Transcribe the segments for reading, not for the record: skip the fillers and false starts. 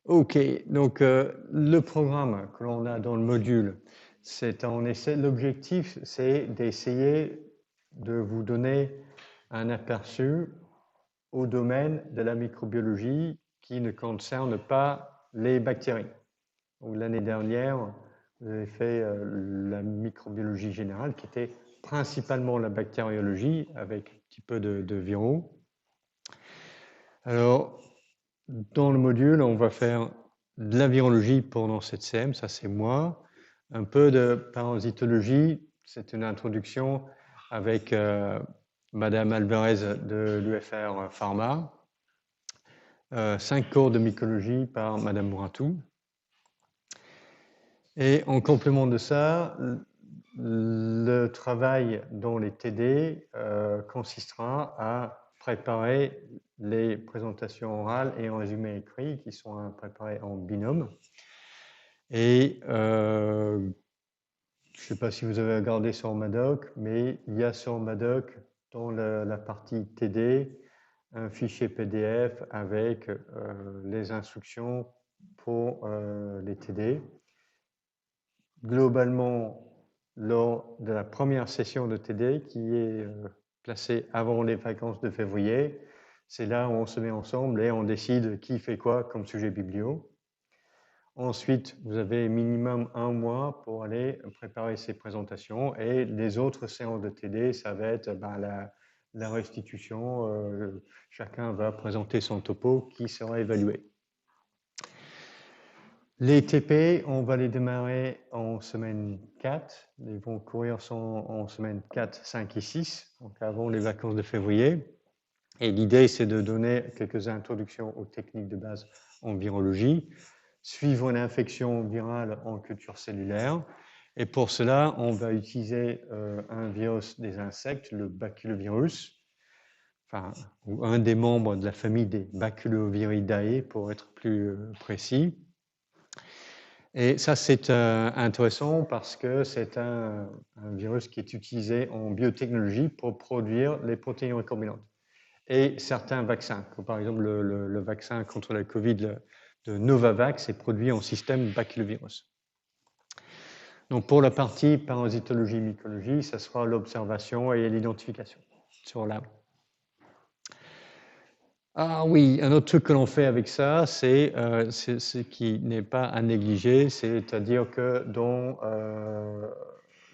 Ok, donc le programme que l'on a dans le module, l'objectif, c'est d'essayer de vous donner un aperçu au domaine de la microbiologie qui ne concerne pas les bactéries. L'année dernière, vous avez fait la microbiologie générale, qui était principalement la bactériologie, avec un petit peu de viraux. Alors, dans le module, on va faire de la virologie pendant cette CM, ça c'est moi. Un peu de parasitologie, c'est une introduction avec Madame Alvarez de l'UFR Pharma. 5 cours de mycologie par Madame Mouratou. Et en complément de ça, le travail dans les TD consistera à préparer les présentations orales et en résumé écrit qui sont préparés en binôme. Et je ne sais pas si vous avez regardé sur Madoc, mais il y a sur Madoc, dans la partie TD, un fichier PDF avec les instructions pour les TD. Globalement, lors de la première session de TD qui est placée avant les vacances de février, c'est là où on se met ensemble et on décide qui fait quoi comme sujet biblio. Ensuite, vous avez minimum 1 mois pour aller préparer ces présentations et les autres séances de TD, ça va être la restitution. Chacun va présenter son topo qui sera évalué. Les TP, on va les démarrer en semaine 4. Ils vont courir en semaine 4, 5 et 6, donc avant les vacances de février. Et l'idée, c'est de donner quelques introductions aux techniques de base en virologie, suivre une infection virale en culture cellulaire. Et pour cela, on va utiliser un virus des insectes, le baculovirus, ou un des membres de la famille des Baculoviridae, pour être plus précis. Et ça, c'est intéressant parce que c'est un virus qui est utilisé en biotechnologie pour produire les protéines recombinantes. Et certains vaccins, comme par exemple le vaccin contre la Covid de Novavax, est produit en système baculovirus. Donc pour la partie parasitologie mycologie, ça sera l'observation et l'identification sur l'arbre. Ah oui, un autre truc que l'on fait avec ça, c'est ce qui n'est pas à négliger, c'est-à-dire que dans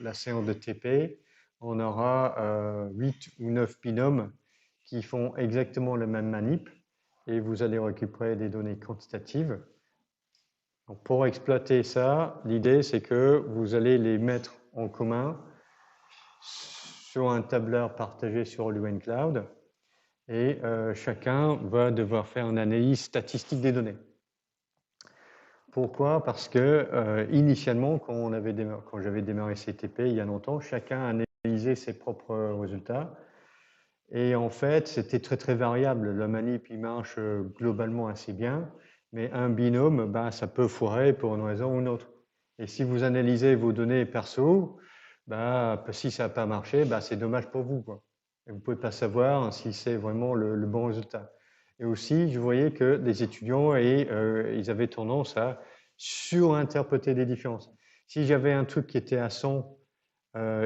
la séance de TP, on aura 8 ou 9 binômes qui font exactement le même manip et vous allez récupérer des données quantitatives. Donc pour exploiter ça, l'idée c'est que vous allez les mettre en commun sur un tableur partagé sur l'UN Cloud. Et chacun va devoir faire une analyse statistique des données. Pourquoi? Parce que initialement, quand j'avais démarré CTP il y a longtemps, chacun analysait ses propres résultats. Et en fait, c'était très très variable. La manip, il marche globalement assez bien, mais un binôme, ça peut foirer pour une raison ou une autre. Et si vous analysez vos données perso, si ça n'a pas marché, c'est dommage pour vous, quoi. Et vous ne pouvez pas savoir si c'est vraiment le bon résultat. Et aussi, je voyais que les étudiants, ils avaient tendance à surinterpréter des différences. Si j'avais un truc qui était à 100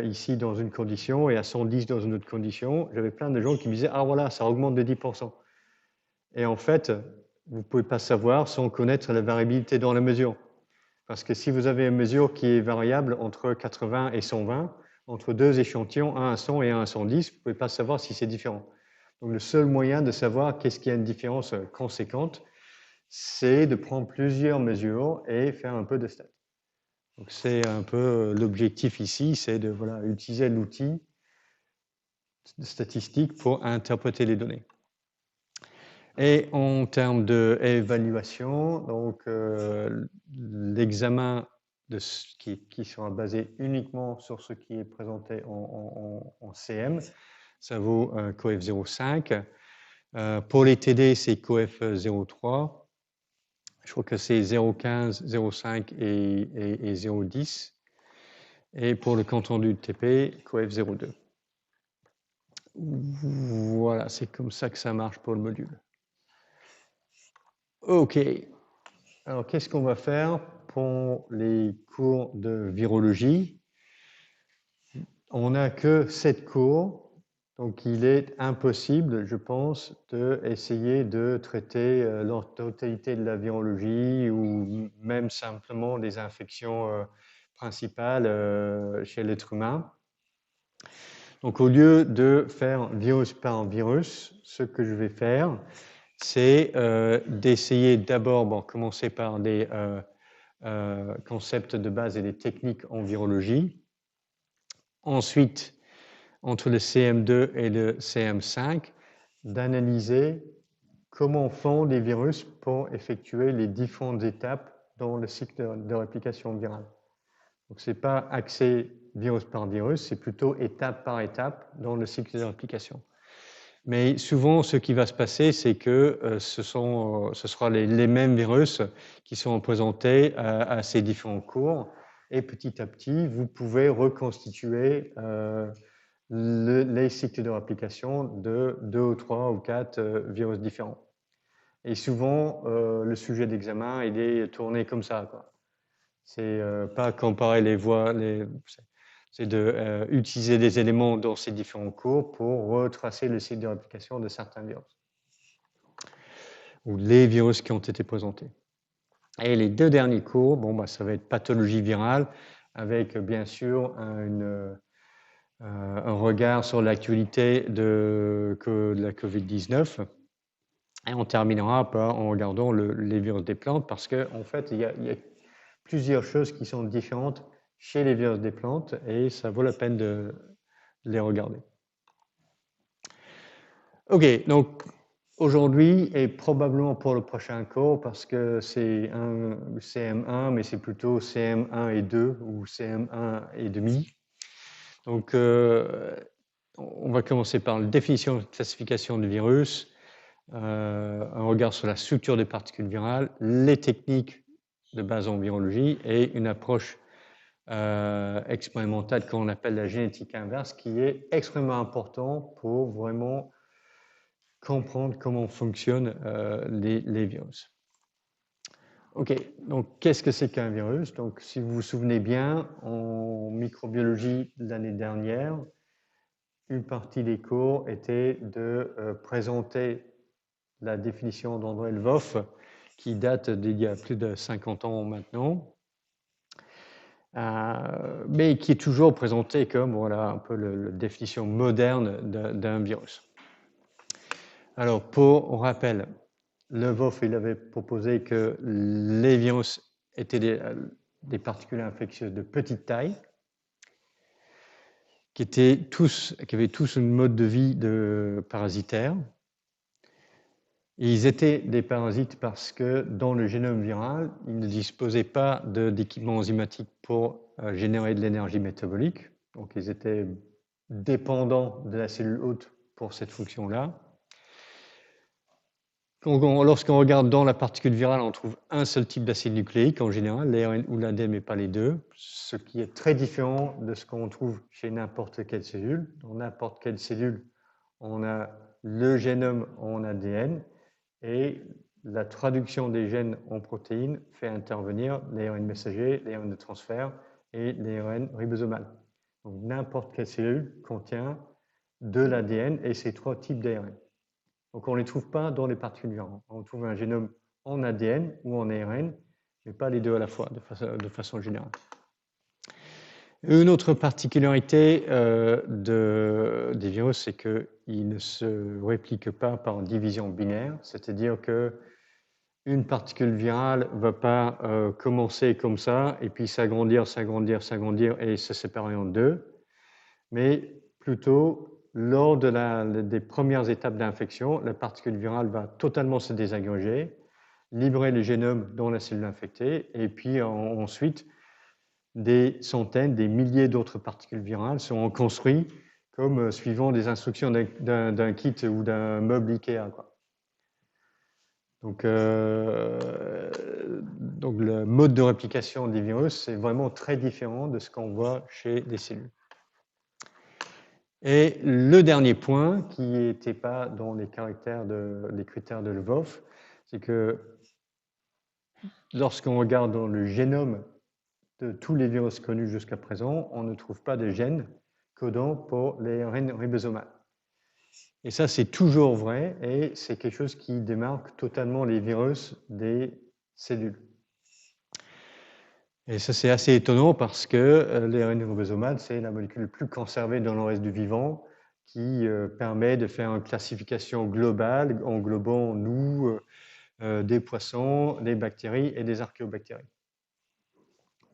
ici dans une condition et à 110 dans une autre condition, j'avais plein de gens qui me disaient « Ah voilà, ça augmente de 10%. » Et en fait, vous ne pouvez pas savoir sans connaître la variabilité dans la mesure. Parce que si vous avez une mesure qui est variable entre 80 et 120, entre deux échantillons, un à 100 et un à 110, vous ne pouvez pas savoir si c'est différent. Donc le seul moyen de savoir qu'est-ce qu'il y a une différence conséquente, c'est de prendre plusieurs mesures et faire un peu de stats. Donc c'est un peu l'objectif ici, c'est de utiliser l'outil statistique pour interpréter les données. Et en termes d'évaluation, donc l'examen qui sera basé uniquement sur ce qui est présenté en CM, ça vaut COEF 0,5. Pour les TD, c'est COEF 0,3. Je crois que c'est 0,15, 0,5 et 0,10. Et pour le compte rendu de TP, COEF 0,2. Voilà, c'est comme ça que ça marche pour le module. OK. Alors, qu'est-ce qu'on va faire pour les cours de virologie? On n'a que 7 cours, donc il est impossible, je pense, d'essayer de traiter la totalité de la virologie ou même simplement les infections principales chez l'être humain. Donc, au lieu de faire virus par virus, ce que je vais faire, c'est d'essayer d'abord, bon, commencer par des concepts de base et des techniques en virologie. Ensuite, entre le CM2 et le CM5, d'analyser comment font les virus pour effectuer les différentes étapes dans le cycle de réplication virale. Donc, ce n'est pas axé virus par virus, c'est plutôt étape par étape dans le cycle de réplication. Mais souvent, ce qui va se passer, c'est que ce sera les mêmes virus qui sont présentés à ces différents cours. Et petit à petit, vous pouvez reconstituer les cycles de réplication de 2 ou 3 ou 4 virus différents. Et souvent, le sujet d'examen, il est tourné comme ça, quoi. C'est pas comparer les voies, c'est d'utiliser des éléments dans ces différents cours pour retracer le cycle de réplication de certains virus, ou les virus qui ont été présentés. Et les 2 derniers cours, bon, bah, ça va être pathologie virale, avec bien sûr un regard sur l'actualité de la COVID-19. Et on terminera en regardant les virus des plantes, parce qu'en fait, il y a plusieurs choses qui sont différentes chez les virus des plantes, et ça vaut la peine de les regarder. OK, donc aujourd'hui, et probablement pour le prochain cours, parce que c'est un CM1, mais c'est plutôt CM1 et 2 ou CM1 et demi. Donc, on va commencer par la définition et classification du virus, un regard sur la structure des particules virales, les techniques de base en virologie et une approche expérimentale qu'on appelle la génétique inverse, qui est extrêmement important pour vraiment comprendre comment fonctionnent les virus. OK, donc qu'est-ce que c'est qu'un virus? Donc, si vous vous souvenez bien, en microbiologie l'année dernière, une partie des cours était de présenter la définition d'André Lvov, qui date d'il y a plus de 50 ans maintenant, mais qui est toujours présentée comme voilà, un peu la définition moderne d'un virus. Alors, pour rappel, Lvov, il avait proposé que les virus étaient des particules infectieuses de petite taille, qui avaient tous un mode de vie parasitaire. Et ils étaient des parasites parce que dans le génome viral, ils ne disposaient pas d'équipement enzymatique pour générer de l'énergie métabolique. Donc, ils étaient dépendants de la cellule hôte pour cette fonction-là. Lorsqu'on regarde dans la particule virale, on trouve un seul type d'acide nucléique en général, l'ARN ou l'ADN, mais pas les deux, ce qui est très différent de ce qu'on trouve chez n'importe quelle cellule. Dans n'importe quelle cellule, on a le génome en ADN et la traduction des gènes en protéines fait intervenir l'ARN messager, l'ARN de transfert et l'ARN ribosomal. Donc n'importe quelle cellule contient de l'ADN et ces 3 types d'ARN. Donc, on ne les trouve pas dans les particules virales. On trouve un génome en ADN ou en ARN, mais pas les deux à la fois, de façon générale. Une autre particularité des virus, c'est qu'ils ne se répliquent pas par division binaire, c'est-à-dire qu'une particule virale ne va pas commencer comme ça, et puis s'agrandir, s'agrandir, s'agrandir, et se séparer en deux, mais plutôt lors des premières étapes d'infection, la particule virale va totalement se désagréger, libérer le génome dans la cellule infectée, et puis ensuite, des centaines, des milliers d'autres particules virales seront construites comme suivant des instructions d'un kit ou d'un meuble Ikea, quoi. Donc, le mode de réplication des virus, c'est vraiment très différent de ce qu'on voit chez les cellules. Et le dernier point, qui n'était pas dans les critères de Lvov, c'est que lorsqu'on regarde dans le génome de tous les virus connus jusqu'à présent, on ne trouve pas de gènes codant pour les ARN ribosomales. Et ça, c'est toujours vrai, et c'est quelque chose qui démarque totalement les virus des cellules. Et ça, c'est assez étonnant parce que l'ARN ribosomale, c'est la molécule la plus conservée dans le reste du vivant, qui permet de faire une classification globale englobant nous, des poissons, des bactéries et des archéobactéries.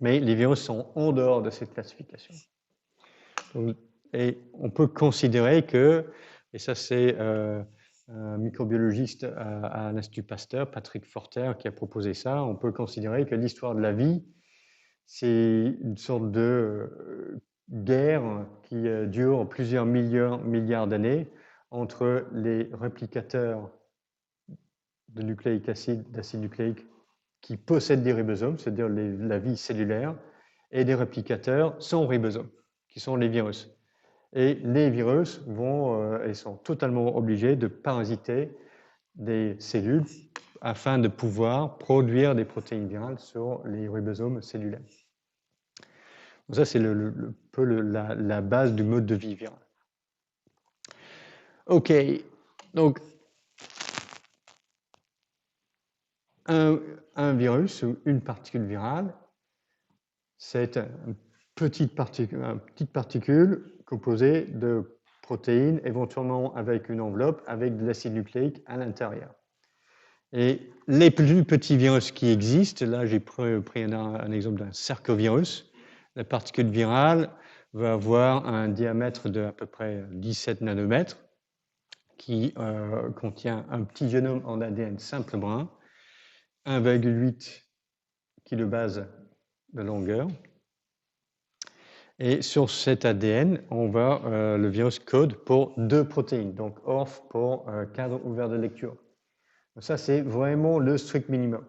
Mais les virus sont en dehors de cette classification. Donc, et on peut considérer que, et ça c'est un microbiologiste à l'Institut Pasteur, Patrick Forter, qui a proposé ça, on peut considérer que l'histoire de la vie, c'est une sorte de guerre qui dure plusieurs milliards d'années entre les réplicateurs de nucléiques acides, d'acides nucléiques qui possèdent des ribosomes, c'est-à-dire la vie cellulaire, et des réplicateurs sans ribosomes, qui sont les virus. Et les virus ils sont totalement obligés de parasiter des cellules afin de pouvoir produire des protéines virales sur les ribosomes cellulaires. Donc ça, c'est la base du mode de vie viral. OK, donc un virus ou une particule virale, c'est une petite particule composée de protéines, éventuellement avec une enveloppe, avec de l'acide nucléique à l'intérieur. Et les plus petits virus qui existent, là j'ai pris un exemple d'un cercovirus, la particule virale va avoir un diamètre de à peu près 17 nanomètres, qui contient un petit génome en ADN simple brun, 1,8 kilobase de longueur. Et sur cet ADN, le virus code pour 2 protéines, donc ORF pour cadre ouvert de lecture. Donc ça, c'est vraiment le strict minimum.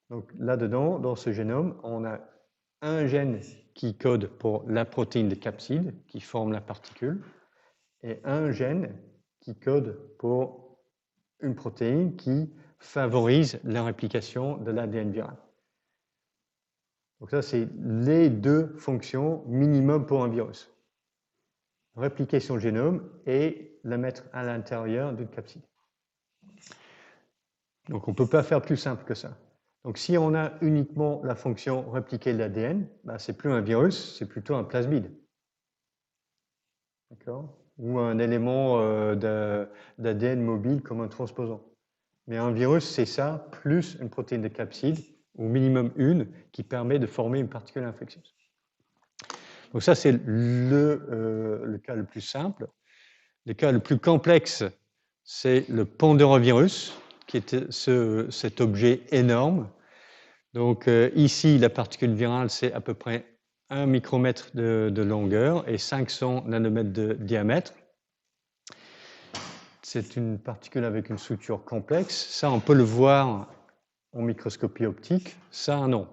Donc là-dedans, dans ce génome, on a un gène qui code pour la protéine de capside qui forme la particule et un gène qui code pour une protéine qui favorise la réplication de l'ADN viral. Donc ça, c'est les 2 fonctions minimum pour un virus. Répliquer son génome et la mettre à l'intérieur d'une capside. Donc on ne peut pas faire plus simple que ça. Donc si on a uniquement la fonction répliquer l'ADN, ce n'est plus un virus, c'est plutôt un plasmide. D'accord ? Ou un élément d'ADN mobile comme un transposant. Mais un virus, c'est ça, plus une protéine de capside, au minimum une, qui permet de former une particule infectieuse. Donc ça, c'est le cas le plus simple. Le cas le plus complexe, c'est le pandorovirus, qui est cet objet énorme. Donc ici, la particule virale, c'est à peu près 1 micromètre de longueur et 500 nanomètres de diamètre. C'est une particule avec une structure complexe. Ça, on peut le voir en microscopie optique. Ça, non.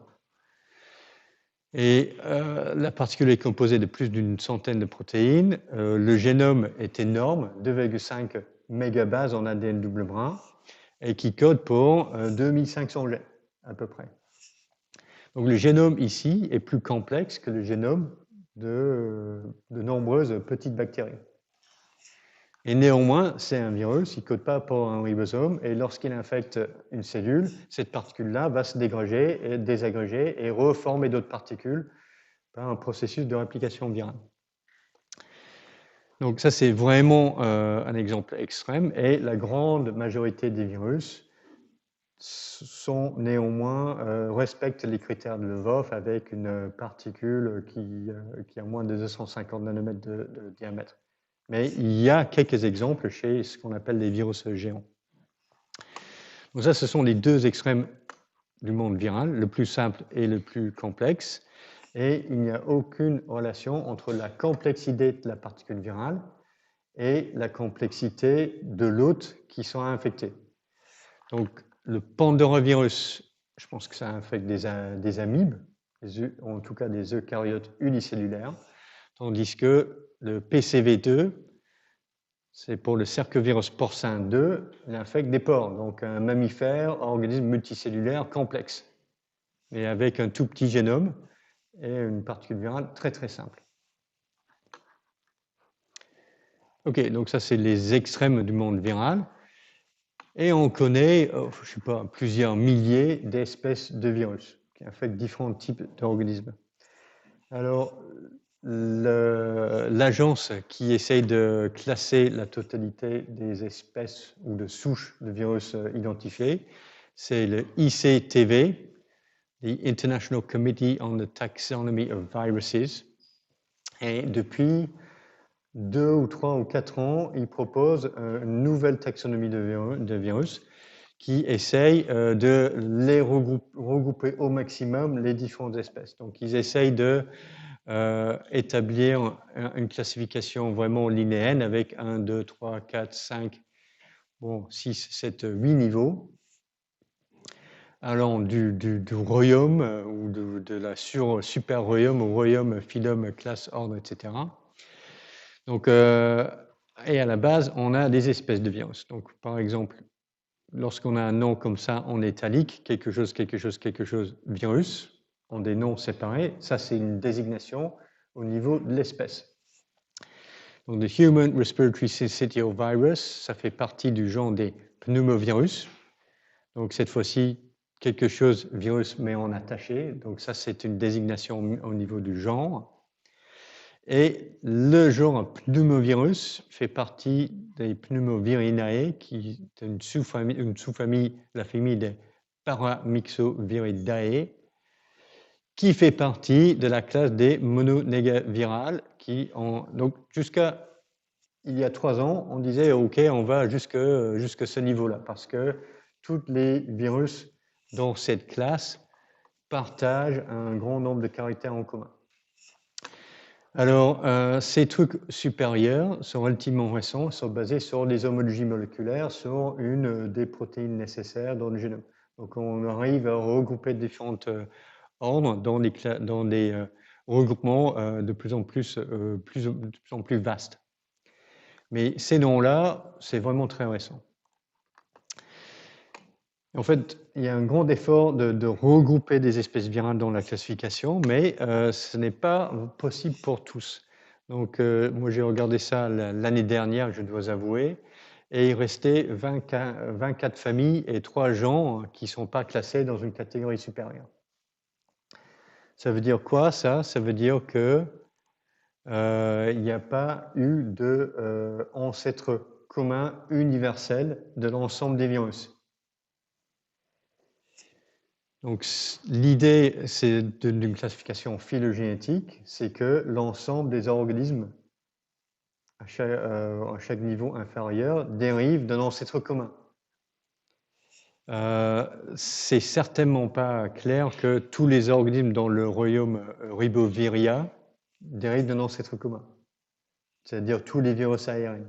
Et la particule est composée de plus d'une centaine de protéines. Le génome est énorme, 2,5 mégabases en ADN double brun, et qui code pour 2500 gènes, à peu près. Donc le génome ici est plus complexe que le génome de nombreuses petites bactéries. Et néanmoins, c'est un virus, il ne code pas pour un ribosome, et lorsqu'il infecte une cellule, cette particule-là va se dégréger et désagréger et reformer d'autres particules par un processus de réplication virale. Donc ça, c'est vraiment un exemple extrême, et la grande majorité des virus sont néanmoins, respectent les critères de Lvov avec une particule qui a moins de 250 nanomètres de diamètre. Mais il y a quelques exemples chez ce qu'on appelle les virus géants. Donc ça, ce sont les 2 extrêmes du monde viral, le plus simple et le plus complexe. Et il n'y a aucune relation entre la complexité de la particule virale et la complexité de l'hôte qui sont infectés. Donc le pandorovirus, je pense que ça infecte des amibes, en tout cas des eucaryotes unicellulaires, tandis que le PCV2, c'est pour le cercovirus porcin 2, il infecte des porcs, donc un mammifère, organisme multicellulaire complexe. mais avec un tout petit génome et une particule virale très très simple. Ok, donc ça c'est les extrêmes du monde viral. Et on connaît, je sais pas, plusieurs milliers d'espèces de virus qui affectent différents types d'organismes. Alors, l'agence qui essaye de classer la totalité des espèces ou de souches de virus identifiées, c'est le ICTV, the International Committee on the Taxonomy of Viruses. Et depuis 2 ou 3 ou 4 ans, ils proposent une nouvelle taxonomie de virus qui essaye de les regrouper au maximum les différentes espèces. Donc, ils essayent de établir une classification vraiment linéaire avec 1, 2, 3, 4, 5, bon, 6, 7, 8 niveaux, allant du royaume ou de la super royaume au royaume, phylum, classe, ordre, etc. Donc, et à la base, on a des espèces de virus. Donc, par exemple, lorsqu'on a un nom comme ça en italique, quelque chose, virus, ont des noms séparés, ça c'est une désignation au niveau de l'espèce. Donc, le Human Respiratory Syncytial Virus, ça fait partie du genre des pneumovirus. Donc, cette fois-ci, quelque chose, virus, mais en attaché. Donc, ça, c'est une désignation au niveau du genre. Et le genre pneumovirus fait partie des pneumovirinae, qui est une sous-famille, la famille des Paramyxoviridae, qui fait partie de la classe des mononégavirales, qui ont, donc jusqu'à il y a 3 ans, on disait OK, on va jusque ce niveau-là, parce que tous les virus dans cette classe partagent un grand nombre de caractères en commun. Alors, ces trucs supérieurs sont relativement récents, sont basés sur des homologies moléculaires, sur une des protéines nécessaires dans le génome. Donc, on arrive à regrouper différents ordres dans des regroupements de plus en plus vastes. Mais ces noms-là, c'est vraiment très récent. En fait, il y a un grand effort de regrouper des espèces virales dans la classification, mais ce n'est pas possible pour tous. Donc, moi, j'ai regardé ça l'année dernière, je dois avouer, et il restait 24 familles et 3 genres qui ne sont pas classés dans une catégorie supérieure. Ça veut dire quoi, ça? Ça veut dire que il n'y a pas eu d'ancêtre commun universel de l'ensemble des virus. Donc, l'idée d'une classification phylogénétique, c'est que l'ensemble des organismes à chaque niveau inférieur dérive d'un ancêtre commun. C'est certainement pas clair que tous les organismes dans le royaume Riboviria dérivent d'un ancêtre commun, c'est-à-dire tous les virus ARN,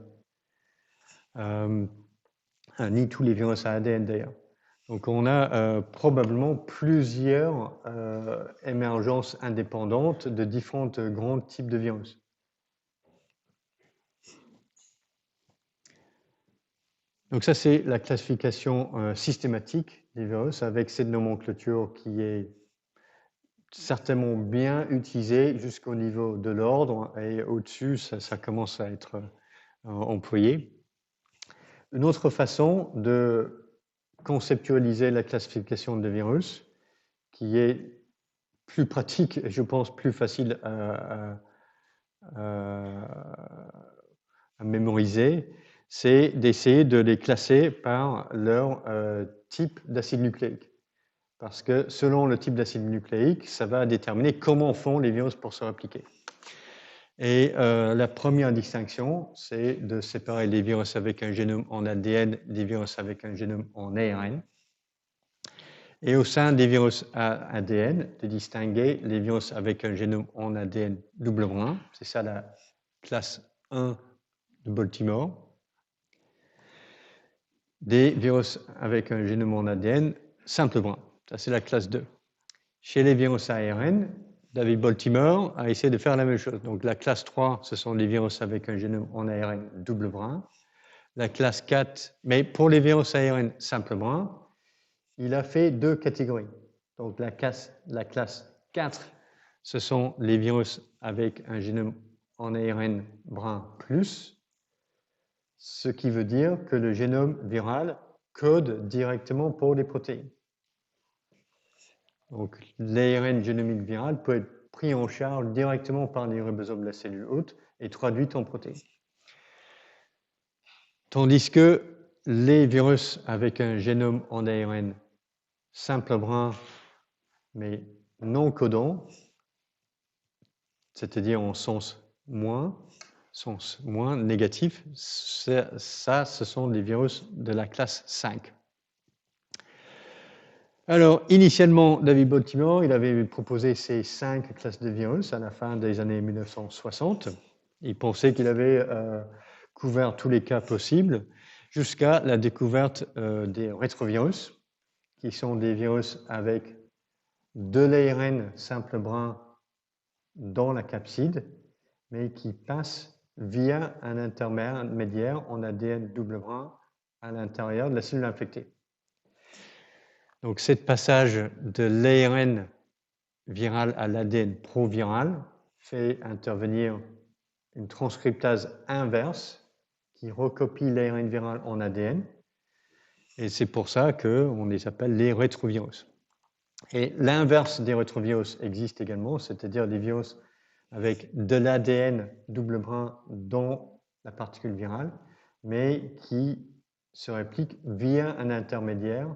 ni tous les virus à ADN d'ailleurs. Donc, on a probablement plusieurs émergences indépendantes de différents grands types de virus. Donc, ça, c'est la classification systématique des virus avec cette nomenclature qui est certainement bien utilisée jusqu'au niveau de l'ordre et au-dessus, ça commence à être employé. Une autre façon de conceptualiser la classification des virus, qui est plus pratique et je pense plus facile à mémoriser, c'est d'essayer de les classer par leur type d'acide nucléique. Parce que selon le type d'acide nucléique, ça va déterminer comment font les virus pour se répliquer. Et la première distinction, c'est de séparer les virus avec un génome en ADN des virus avec un génome en ARN. Et au sein des virus ADN, de distinguer les virus avec un génome en ADN double brun, c'est ça la classe 1 de Baltimore, des virus avec un génome en ADN simple brun, ça c'est la classe 2. Chez les virus ARN, David Baltimore a essayé de faire la même chose. Donc la classe 3, ce sont les virus avec un génome en ARN double brun. La classe 4, mais pour les virus ARN simple brun, il a fait 2 catégories. Donc la classe 4, ce sont les virus avec un génome en ARN brun plus, ce qui veut dire que le génome viral code directement pour les protéines. Donc l'ARN génomique viral peut être pris en charge directement par les ribosomes de la cellule hôte et traduit en protéines. Tandis que les virus avec un génome en ARN simple brun, mais non codant, c'est-à-dire en sens moins négatif, ça, ce sont des virus de la classe 5. Alors, initialement, David Baltimore, il avait proposé ces 5 classes de virus à la fin des années 1960. Il pensait qu'il avait couvert tous les cas possibles jusqu'à la découverte des rétrovirus, qui sont des virus avec de l'ARN simple brun dans la capside, mais qui passent via un intermédiaire en ADN double brun à l'intérieur de la cellule infectée. Donc, ce passage de l'ARN viral à l'ADN proviral fait intervenir une transcriptase inverse qui recopie l'ARN viral en ADN. Et c'est pour ça qu'on les appelle les rétrovirus. Et l'inverse des rétrovirus existe également, c'est-à-dire des virus avec de l'ADN double brun dans la particule virale, mais qui se répliquent via un intermédiaire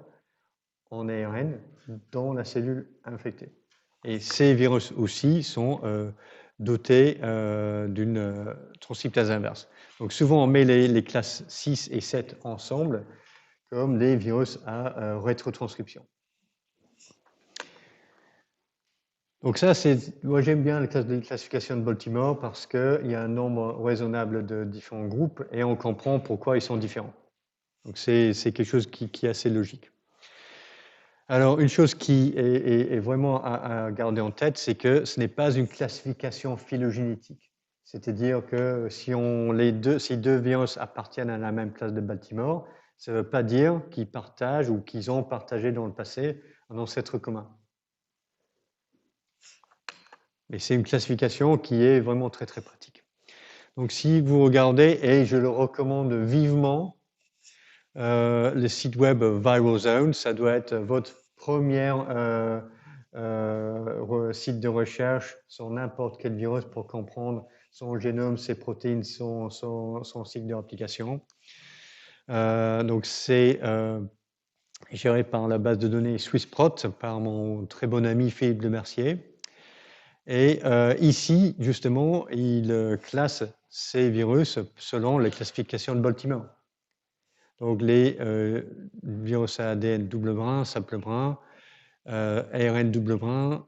en ARN dans la cellule infectée. Et ces virus aussi sont dotés d'une transcriptase inverse. Donc souvent on met les classes 6 et 7 ensemble comme des virus à rétrotranscription. Donc ça, moi j'aime bien la classification de Baltimore parce qu'il y a un nombre raisonnable de différents groupes et on comprend pourquoi ils sont différents. Donc c'est quelque chose qui est assez logique. Alors une chose qui est vraiment à garder en tête, c'est que ce n'est pas une classification phylogénétique. C'est-à-dire que si deux virus appartiennent à la même classe de Baltimore, ça ne veut pas dire qu'ils partagent ou qu'ils ont partagé dans le passé un ancêtre commun. Mais c'est une classification qui est vraiment très très pratique. Donc si vous regardez, et je le recommande vivement, le site web ViralZone, ça doit être votre premier site de recherche sur n'importe quel virus pour comprendre son génome, ses protéines, son cycle de réplication. Donc c'est géré par la base de données SwissProt, par mon très bon ami Philippe Lemercier. Et ici, justement, il classe ces virus selon la classification de Baltimore. Donc les virus à ADN double brun, simple brun, ARN double brun,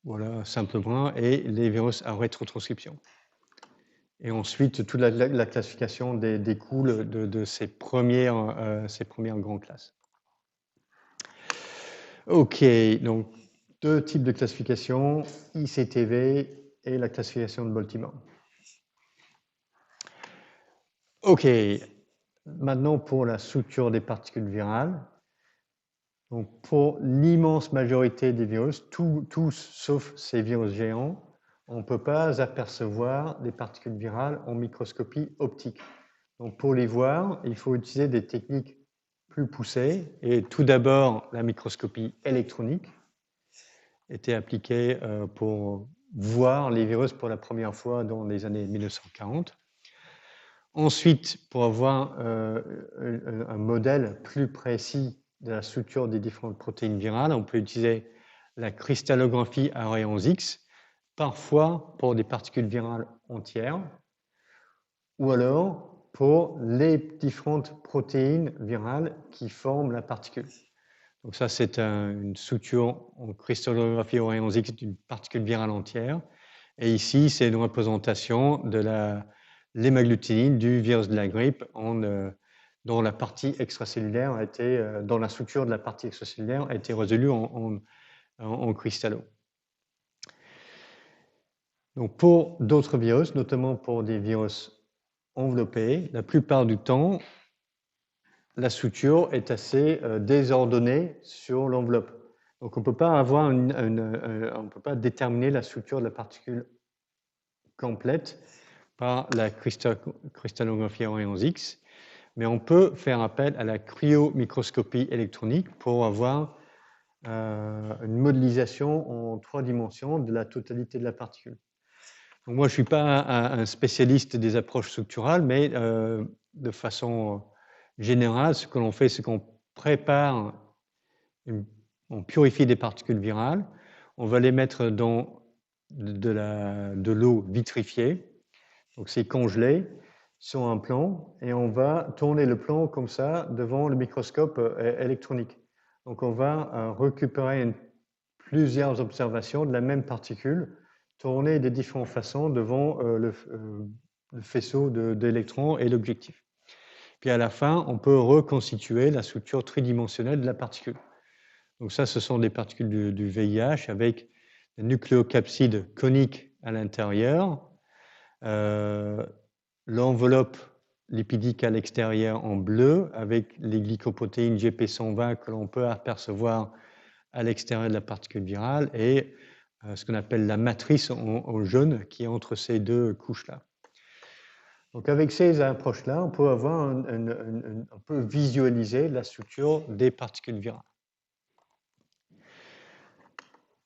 voilà, simple brun, et les virus à rétrotranscription. Et ensuite, toute la classification découle de ces premières grandes classes. OK, donc deux types de classification, ICTV et la classification de Baltimore. OK, maintenant pour la structure des particules virales. Donc pour l'immense majorité des virus, tous sauf ces virus géants, on ne peut pas apercevoir des particules virales en microscopie optique. Donc pour les voir, il faut utiliser des techniques plus poussées. Et tout d'abord, la microscopie électronique était appliquée pour voir les virus pour la première fois dans les années 1940. Ensuite, pour avoir un modèle plus précis de la structure des différentes protéines virales, on peut utiliser la cristallographie à rayons X, parfois pour des particules virales entières, ou alors pour les différentes protéines virales qui forment la particule. Donc ça, c'est une structure en cristallographie à rayons X d'une particule virale entière. Et ici, c'est une représentation de l'hémagglutinine du virus de la grippe dont la partie extracellulaire a été, dans la structure de la partie extracellulaire a été résolue en cristallo. Donc pour d'autres virus, notamment pour des virus enveloppés, la plupart du temps, la suture est assez désordonnée sur l'enveloppe. Donc on ne peut pas déterminer la structure de la particule complète par la cristallographie en rayons X, mais on peut faire appel à la cryomicroscopie électronique pour avoir une modélisation en 3 dimensions de la totalité de la particule. Donc moi, je ne suis pas un spécialiste des approches structurales, mais de façon générale, ce que l'on fait, c'est qu'on prépare, on purifie des particules virales, on va les mettre dans de l'eau vitrifiée, donc c'est congelé, sur un plan, et on va tourner le plan comme ça devant le microscope électronique. Donc on va récupérer plusieurs observations de la même particule, tournées de différentes façons devant le faisceau d'électrons et l'objectif. Puis à la fin, on peut reconstituer la structure tridimensionnelle de la particule. Donc ça, ce sont des particules du VIH avec des nucléocapsides coniques à l'intérieur, l'enveloppe lipidique à l'extérieur en bleu avec les glycoprotéines GP120 que l'on peut apercevoir à l'extérieur de la particule virale et ce qu'on appelle la matrice en jaune qui est entre ces deux couches-là. Donc avec ces approches-là, on peut visualiser la structure des particules virales.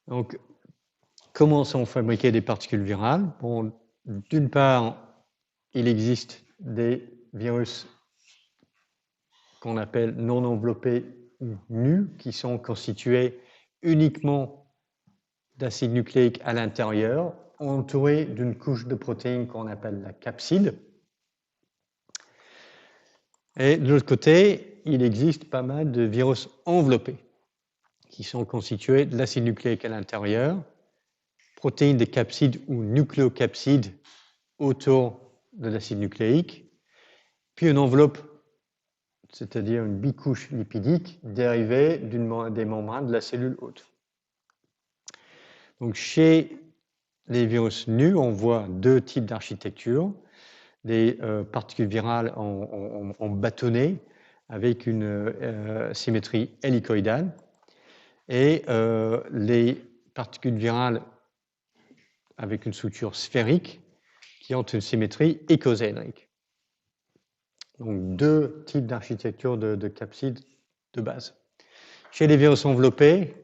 Donc, comment sont fabriquées des particules virales? Bon, d'une part, il existe des virus qu'on appelle non enveloppés ou nus, qui sont constitués uniquement d'acide nucléique à l'intérieur, entourés d'une couche de protéines qu'on appelle la capside. Et de l'autre côté, il existe pas mal de virus enveloppés, qui sont constitués de l'acide nucléique à l'intérieur, protéines de capside ou nucléocapsides autour de l'acide nucléique, puis une enveloppe, c'est-à-dire une bicouche lipidique dérivée des membranes de la cellule hôte. Donc chez les virus nus, on voit deux types d'architecture, des particules virales en bâtonnet avec une symétrie hélicoïdale et les particules virales avec une structure sphérique qui ont une symétrie écosaédrique. Donc deux types d'architecture de capsides de base. Chez les virus enveloppés,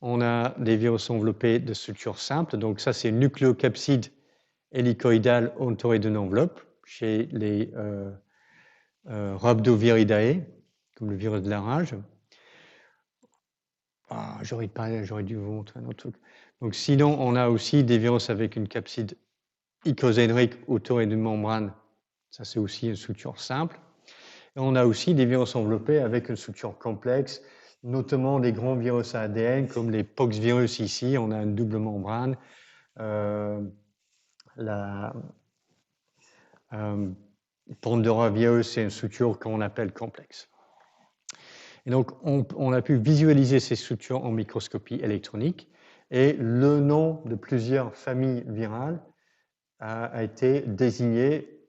on a des virus enveloppés de structure simple. Donc ça, c'est nucléocapside hélicoïdal entouré d'une enveloppe. Chez les Rhabdoviridae, comme le virus de la rage. Ah, j'aurais dû vous montrer un autre truc. Donc sinon, on a aussi des virus avec une capside icosaédrique autour d'une membrane. Ça, c'est aussi une structure simple. Et on a aussi des virus enveloppés avec une structure complexe, notamment des grands virus à ADN, comme les poxvirus ici. On a une double membrane. Pandoravirus, c'est une structure qu'on appelle complexe. Et donc, on a pu visualiser ces structures en microscopie électronique et le nom de plusieurs familles virales a été désigné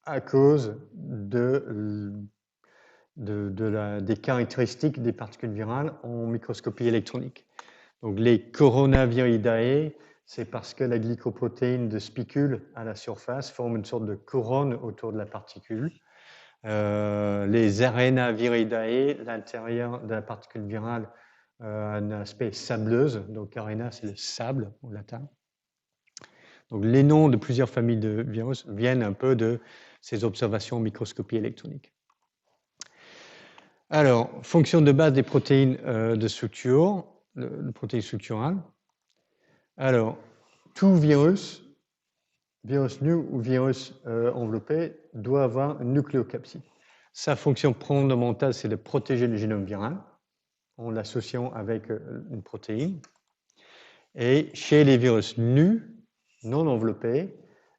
à cause des caractéristiques des particules virales en microscopie électronique. Donc, les Coronaviridae, c'est parce que la glycoprotéine de spicule à la surface forme une sorte de couronne autour de la particule. Les Arenaviridae, l'intérieur de la particule virale a un aspect sableuse, donc arena c'est le sable en latin. Donc les noms de plusieurs familles de virus viennent un peu de ces observations en microscopie électronique. Alors, fonction de base des protéines de structure, de protéines structurales. Alors, tout virus nu ou virus enveloppé doit avoir une nucléocapside. Sa fonction fondamentale, c'est de protéger le génome viral en l'associant avec une protéine. Et chez les virus nus, non enveloppés,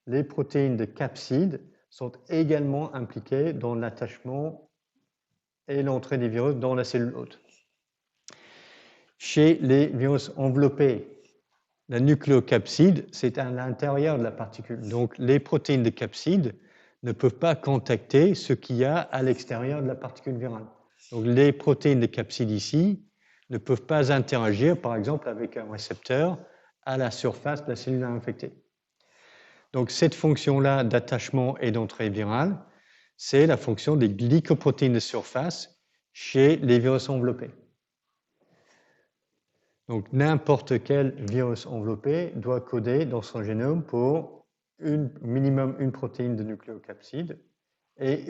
les protéines de capside sont également impliquées dans l'attachement et l'entrée des virus dans la cellule hôte. Chez les virus enveloppés, la nucléocapside, c'est à l'intérieur de la particule. Donc, les protéines de capside ne peuvent pas contacter ce qu'il y a à l'extérieur de la particule virale. Donc les protéines de capsides ici ne peuvent pas interagir, par exemple, avec un récepteur à la surface de la cellule infectée. Donc cette fonction-là d'attachement et d'entrée virale, c'est la fonction des glycoprotéines de surface chez les virus enveloppés. Donc n'importe quel virus enveloppé doit coder dans son génome pour minimum une protéine de nucléocapside et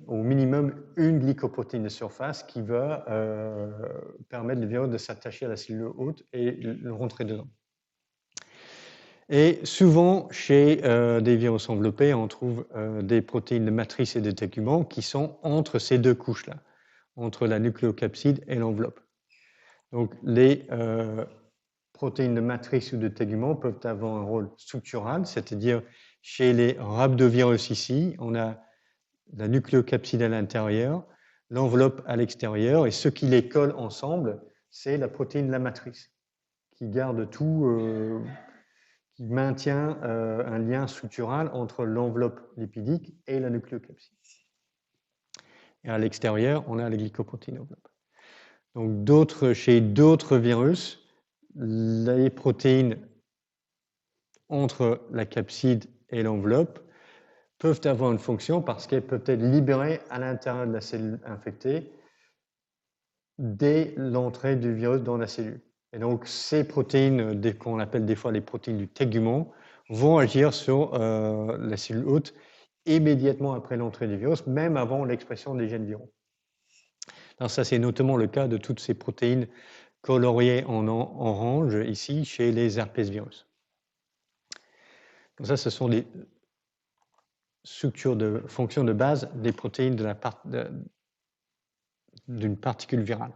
au minimum une glycoprotéine de surface qui va permettre au virus de s'attacher à la cellule hôte et de rentrer dedans. Et souvent, chez des virus enveloppés, on trouve des protéines de matrice et de tégument qui sont entre ces deux couches-là, entre la nucléocapside et l'enveloppe. Donc, les protéines de matrice ou de tégument peuvent avoir un rôle structural, c'est-à-dire chez les rhabdovirus ici, on a la nucléocapside à l'intérieur, l'enveloppe à l'extérieur, et ce qui les colle ensemble, c'est la protéine de la matrice, qui garde tout, qui maintient un lien structural entre l'enveloppe lipidique et la nucléocapside. Et à l'extérieur, on a les glycoprotéines enveloppe. Donc chez d'autres virus, les protéines entre la capside et l'enveloppe peuvent avoir une fonction parce qu'elles peuvent être libérées à l'intérieur de la cellule infectée dès l'entrée du virus dans la cellule. Et donc ces protéines, qu'on appelle des fois les protéines du tégument, vont agir sur la cellule hôte immédiatement après l'entrée du virus, même avant l'expression des gènes viraux. Alors ça, c'est notamment le cas de toutes ces protéines coloriées en orange ici chez les herpesvirus. Donc ça, ce sont des structures de fonctions de base des protéines d'une particule virale.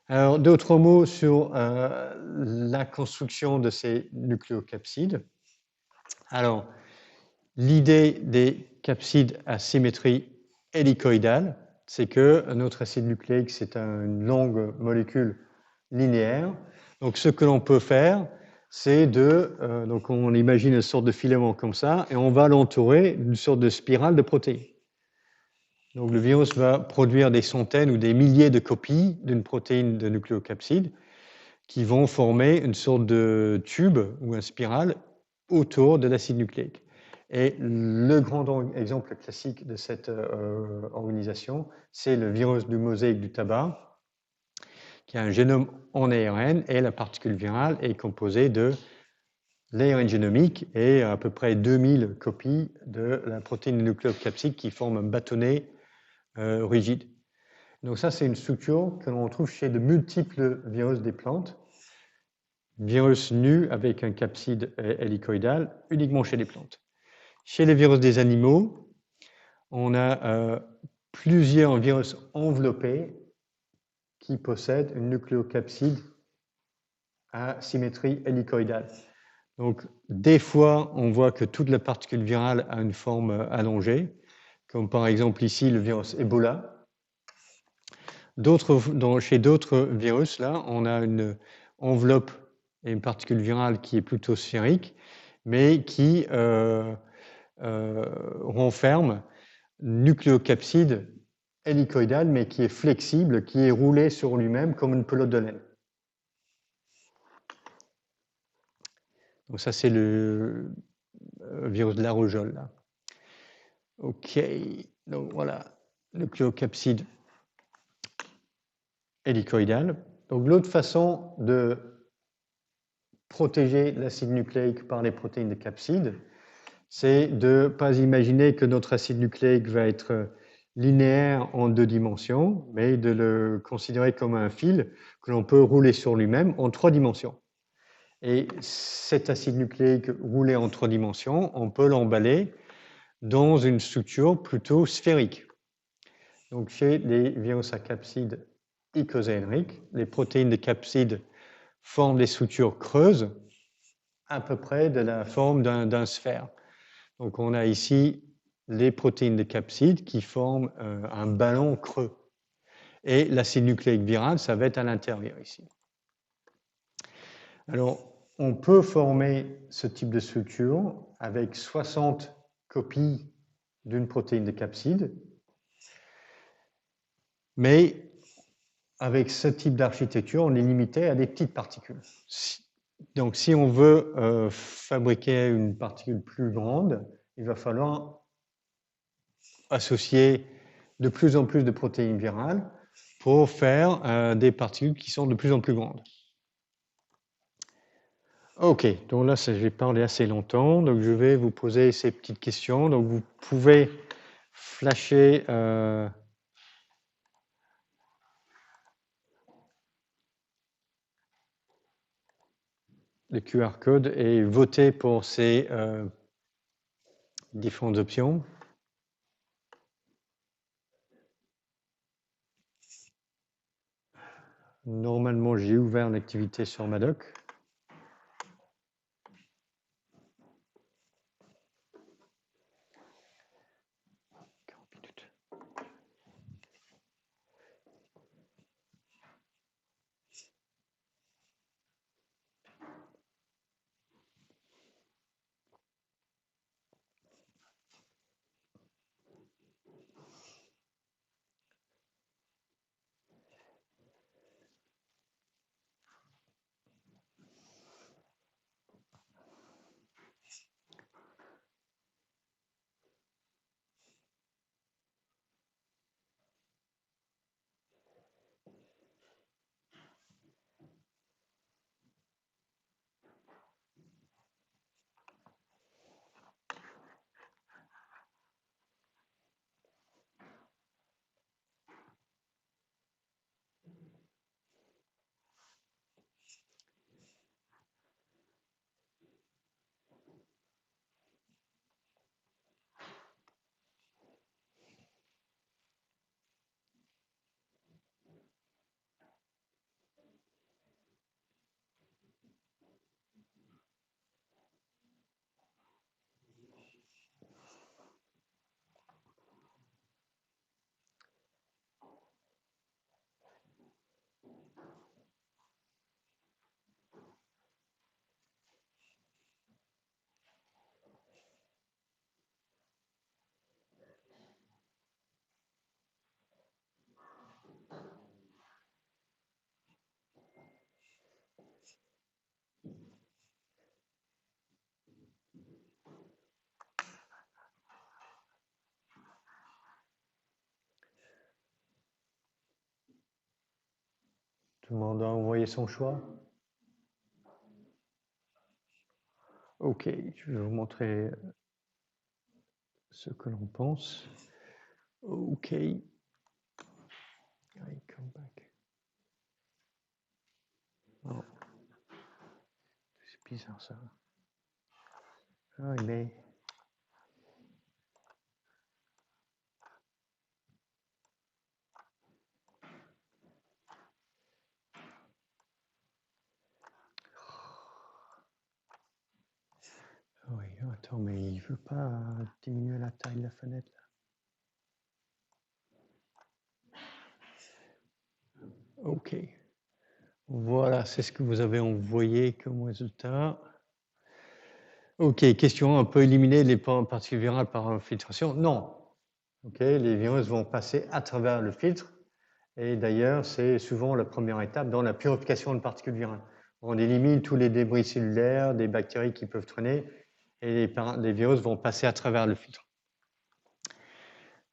Alors, d'autres mots sur la construction de ces nucléocapsides. Alors, l'idée des capsides à symétrie hélicoïdale, c'est que notre acide nucléique, c'est une longue molécule linéaire. Donc, ce que l'on peut faire, c'est donc on imagine une sorte de filament comme ça, et on va l'entourer d'une sorte de spirale de protéines. Donc le virus va produire des centaines ou des milliers de copies d'une protéine de nucléocapside qui vont former une sorte de tube ou une spirale autour de l'acide nucléique. Et le grand exemple classique de cette organisation, c'est le virus du mosaïque du tabac, qui a un génome en ARN, et la particule virale est composée de l'ARN génomique et à peu près 2000 copies de la protéine nucléocapside qui forme un bâtonnet rigide. Donc ça, c'est une structure que l'on retrouve chez de multiples virus des plantes. Virus nus avec un capside hélicoïdal uniquement chez les plantes. Chez les virus des animaux, on a plusieurs virus enveloppés qui possèdent une nucléocapside à symétrie hélicoïdale. Donc, des fois, on voit que toute la particule virale a une forme allongée, comme par exemple ici le virus Ebola. Chez d'autres virus, là, on a une enveloppe et une particule virale qui est plutôt sphérique, mais qui renferme nucléocapside hélicoïdale, mais qui est flexible, qui est roulé sur lui-même comme une pelote de laine. Donc ça, c'est le virus de la rougeole, là. OK, donc voilà, nucléocapside hélicoïdal. Donc l'autre façon de protéger l'acide nucléique par les protéines de capside, c'est de ne pas imaginer que notre acide nucléique va être linéaire en 2 dimensions, mais de le considérer comme un fil que l'on peut rouler sur lui-même en 3 dimensions. Et cet acide nucléique roulé en 3 dimensions, on peut l'emballer dans une structure plutôt sphérique. Donc chez les virus à capside icosahèdrique, les protéines de capside forment des structures creuses, à peu près de la forme d'un sphère. Donc on a ici les protéines de capside qui forment un ballon creux. Et l'acide nucléique viral, ça va être à l'intérieur ici. Alors, on peut former ce type de structure avec 60 copies d'une protéine de capside. Mais avec ce type d'architecture, on est limité à des petites particules. Donc, si on veut fabriquer une particule plus grande, il va falloir associer de plus en plus de protéines virales pour faire des particules qui sont de plus en plus grandes. Ok, donc là, j'ai parlé assez longtemps, donc je vais vous poser ces petites questions. Donc, vous pouvez flasher le QR code et voter pour ces différentes options. Normalement, j'ai ouvert l'activité sur Madoc. Tout le monde a envoyé son choix. Ok, je vais vous montrer ce que l'on pense. Ok. I come back. Oh. C'est bizarre ça. Ah, il est. Oui, attends, mais il veut pas diminuer la taille de la fenêtre là. Ok. Voilà, c'est ce que vous avez envoyé comme résultat. Ok, question 1, on peut éliminer les particules virales par infiltration? Non. Ok, les virus vont passer à travers le filtre. Et d'ailleurs, c'est souvent la première étape dans la purification de particules virales. On élimine tous les débris cellulaires, des bactéries qui peuvent traîner, et les virus vont passer à travers le filtre.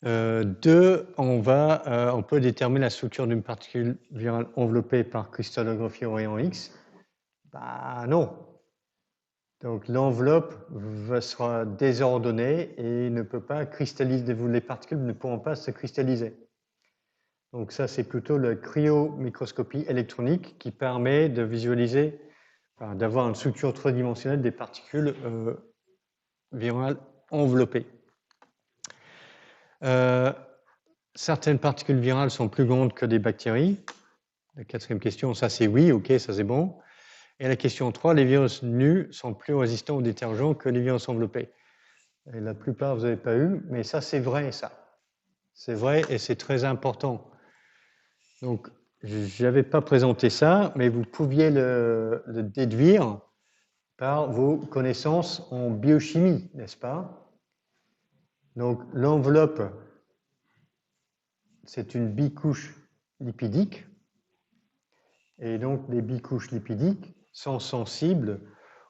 2, on peut déterminer la structure d'une particule virale enveloppée par cristallographie au rayon X. Bah non. Donc l'enveloppe sera désordonnée et ne peut pas cristalliser. Les particules ne pourront pas se cristalliser. Donc ça, c'est plutôt la cryomicroscopie électronique qui permet de visualiser, d'avoir une structure tridimensionnelle des particules virales enveloppées. Certaines particules virales sont plus grandes que des bactéries. La 4e question, ça c'est oui, ok, ça c'est bon. Et la question 3, les virus nus sont plus résistants aux détergents que les virus enveloppés. Et la plupart, vous n'avez pas eu, mais ça c'est vrai, ça. C'est vrai et c'est très important. Donc, je n'avais pas présenté ça, mais vous pouviez le déduire par vos connaissances en biochimie, n'est-ce pas? Donc l'enveloppe, c'est une bicouche lipidique. Et donc les bicouches lipidiques sont sensibles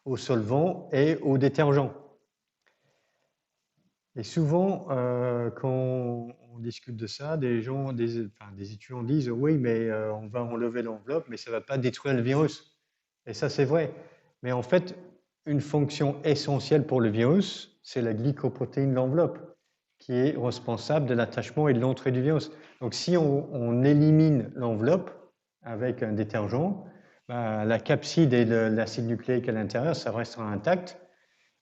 aux solvants et aux détergents. Et souvent, quand on discute de ça, des étudiants disent oui, mais on va enlever l'enveloppe, mais ça ne va pas détruire le virus. Et ça, c'est vrai. Mais en fait, une fonction essentielle pour le virus, c'est la glycoprotéine de l'enveloppe, qui est responsable de l'attachement et de l'entrée du virus. Donc, si on élimine l'enveloppe avec un détergent, bah, la capside et l'acide nucléique à l'intérieur, ça restera intact.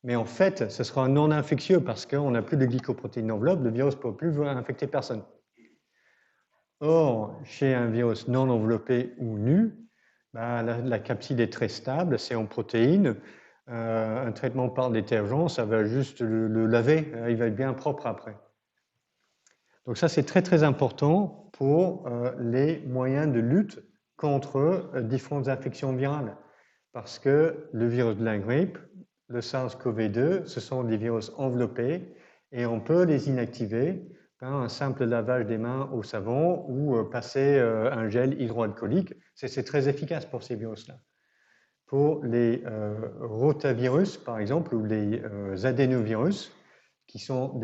Mais en fait, ce sera non infectieux parce qu'on n'a plus de glycoprotéines d'enveloppe, le virus ne peut plus infecter personne. Or, chez un virus non enveloppé ou nu, bah, la capside est très stable, c'est en protéines. Un traitement par détergent, ça va juste le laver, il va être bien propre après. Donc ça, c'est très très important pour les moyens de lutte contre différentes infections virales. Parce que le virus de la grippe, le SARS-CoV-2, ce sont des virus enveloppés et on peut les inactiver par un simple lavage des mains au savon ou passer un gel hydroalcoolique. C'est très efficace pour ces virus-là. Pour les rotavirus, par exemple, ou les adénovirus, qui sont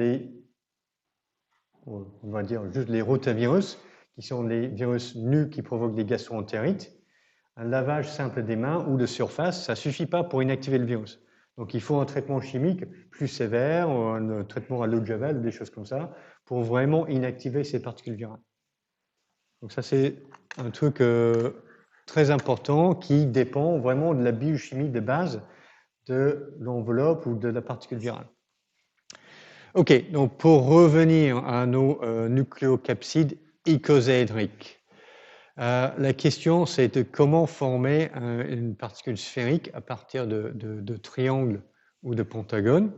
on va dire juste les rotavirus, qui sont les virus nus qui provoquent des gastro-entérites, un lavage simple des mains ou de surface, ça ne suffit pas pour inactiver le virus. Donc il faut un traitement chimique plus sévère, ou un traitement à l'eau de javel, des choses comme ça, pour vraiment inactiver ces particules virales. Donc ça, c'est un truc très important qui dépend vraiment de la biochimie de base de l'enveloppe ou de la particule virale. Ok, donc pour revenir à nos nucléocapsides icosahédriques, la question, c'est de comment former une particule sphérique à partir de triangles ou de pentagones.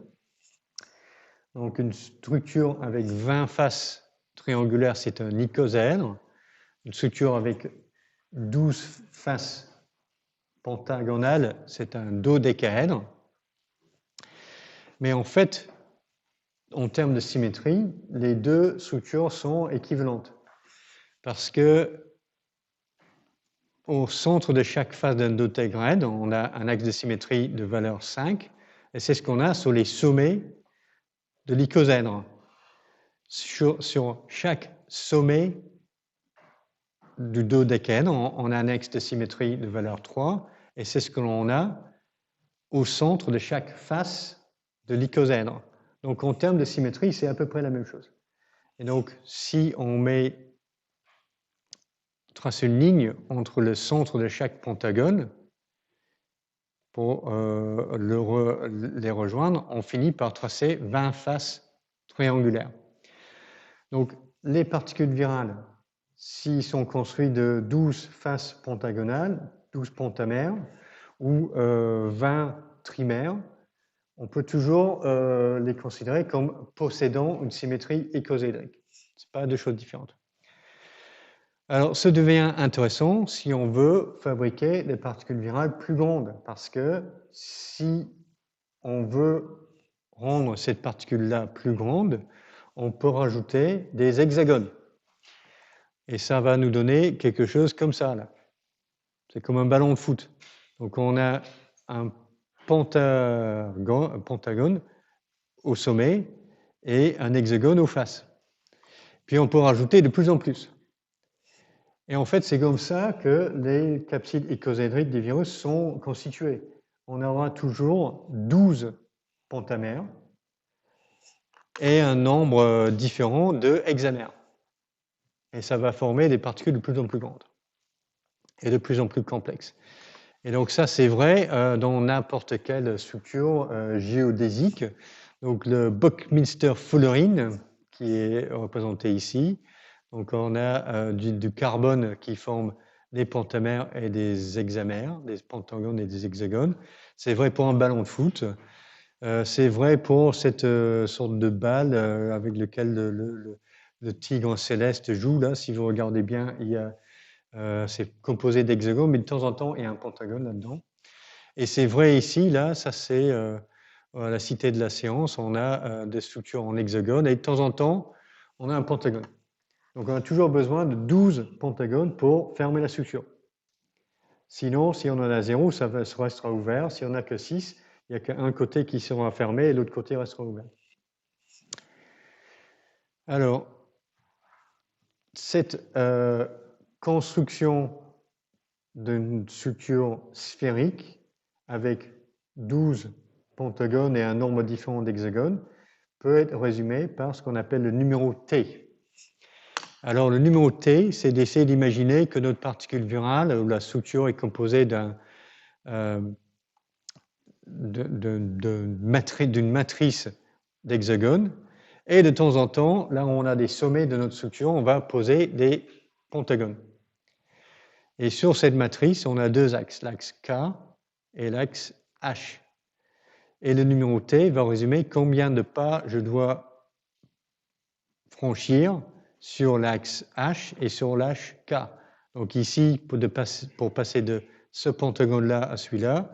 Donc, une structure avec 20 faces triangulaires, c'est un icosaèdre. Une structure avec 12 faces pentagonales, c'est un dodécaèdre. Mais en fait, en termes de symétrie, les deux structures sont équivalentes. Parce que au centre de chaque face d'un dodécaèdre, on a un axe de symétrie de valeur 5, et c'est ce qu'on a sur les sommets de l'icosaèdre. Sur chaque sommet du dodécaèdre, on a un axe de symétrie de valeur 3, et c'est ce que l'on a au centre de chaque face de l'icosaèdre. Donc en termes de symétrie, c'est à peu près la même chose. Et donc si on trace une ligne entre le centre de chaque pentagone pour les rejoindre, on finit par tracer 20 faces triangulaires. Donc les particules virales, s'ils sont construits de 12 faces pentagonales, 12 pentamères, ou 20 trimères, on peut toujours les considérer comme possédant une symétrie icosahédrique. Ce n'est pas deux choses différentes. Alors, ça devient intéressant si on veut fabriquer des particules virales plus grandes, parce que si on veut rendre cette particule-là plus grande, on peut rajouter des hexagones. Et ça va nous donner quelque chose comme ça, là. C'est comme un ballon de foot. Donc, on a un pentagone au sommet et un hexagone aux faces. Puis, on peut rajouter de plus en plus. Et en fait, c'est comme ça que les capsides icosahédriques des virus sont constitués. On aura toujours 12 pentamères et un nombre différent de hexamères. Et ça va former des particules de plus en plus grandes et de plus en plus complexes. Et donc ça, c'est vrai dans n'importe quelle structure géodésique. Donc le Buckminster fullerene, qui est représenté ici. Donc on a du carbone qui forme des pentamères et des hexamères, des pentagones et des hexagones. C'est vrai pour un ballon de foot. C'est vrai pour cette sorte de balle avec lequel le tigre céleste joue. Là, si vous regardez bien, c'est composé d'hexagones, mais de temps en temps, il y a un pentagone là-dedans. Et c'est vrai ici, là, ça c'est à la cité de la séance, on a des structures en hexagone et de temps en temps, on a un pentagone. Donc on a toujours besoin de 12 pentagones pour fermer la structure. Sinon, si on en a 0, ça restera ouvert. Si on n'a que 6, il n'y a qu'un côté qui sera fermé et l'autre côté restera ouvert. Alors, cette construction d'une structure sphérique avec 12 pentagones et un nombre différent d'hexagones peut être résumée par ce qu'on appelle le numéro T. Alors, le numéro T, c'est d'essayer d'imaginer que notre particule virale, où la structure est composée d'une matrice d'hexagones, et de temps en temps, là où on a des sommets de notre structure, on va poser des pentagones. Et sur cette matrice, on a deux axes, l'axe K et l'axe H. Et le numéro T va résumer combien de pas je dois franchir sur l'axe H et sur l'axe K. Donc ici, pour passer de ce pentagone-là à celui-là,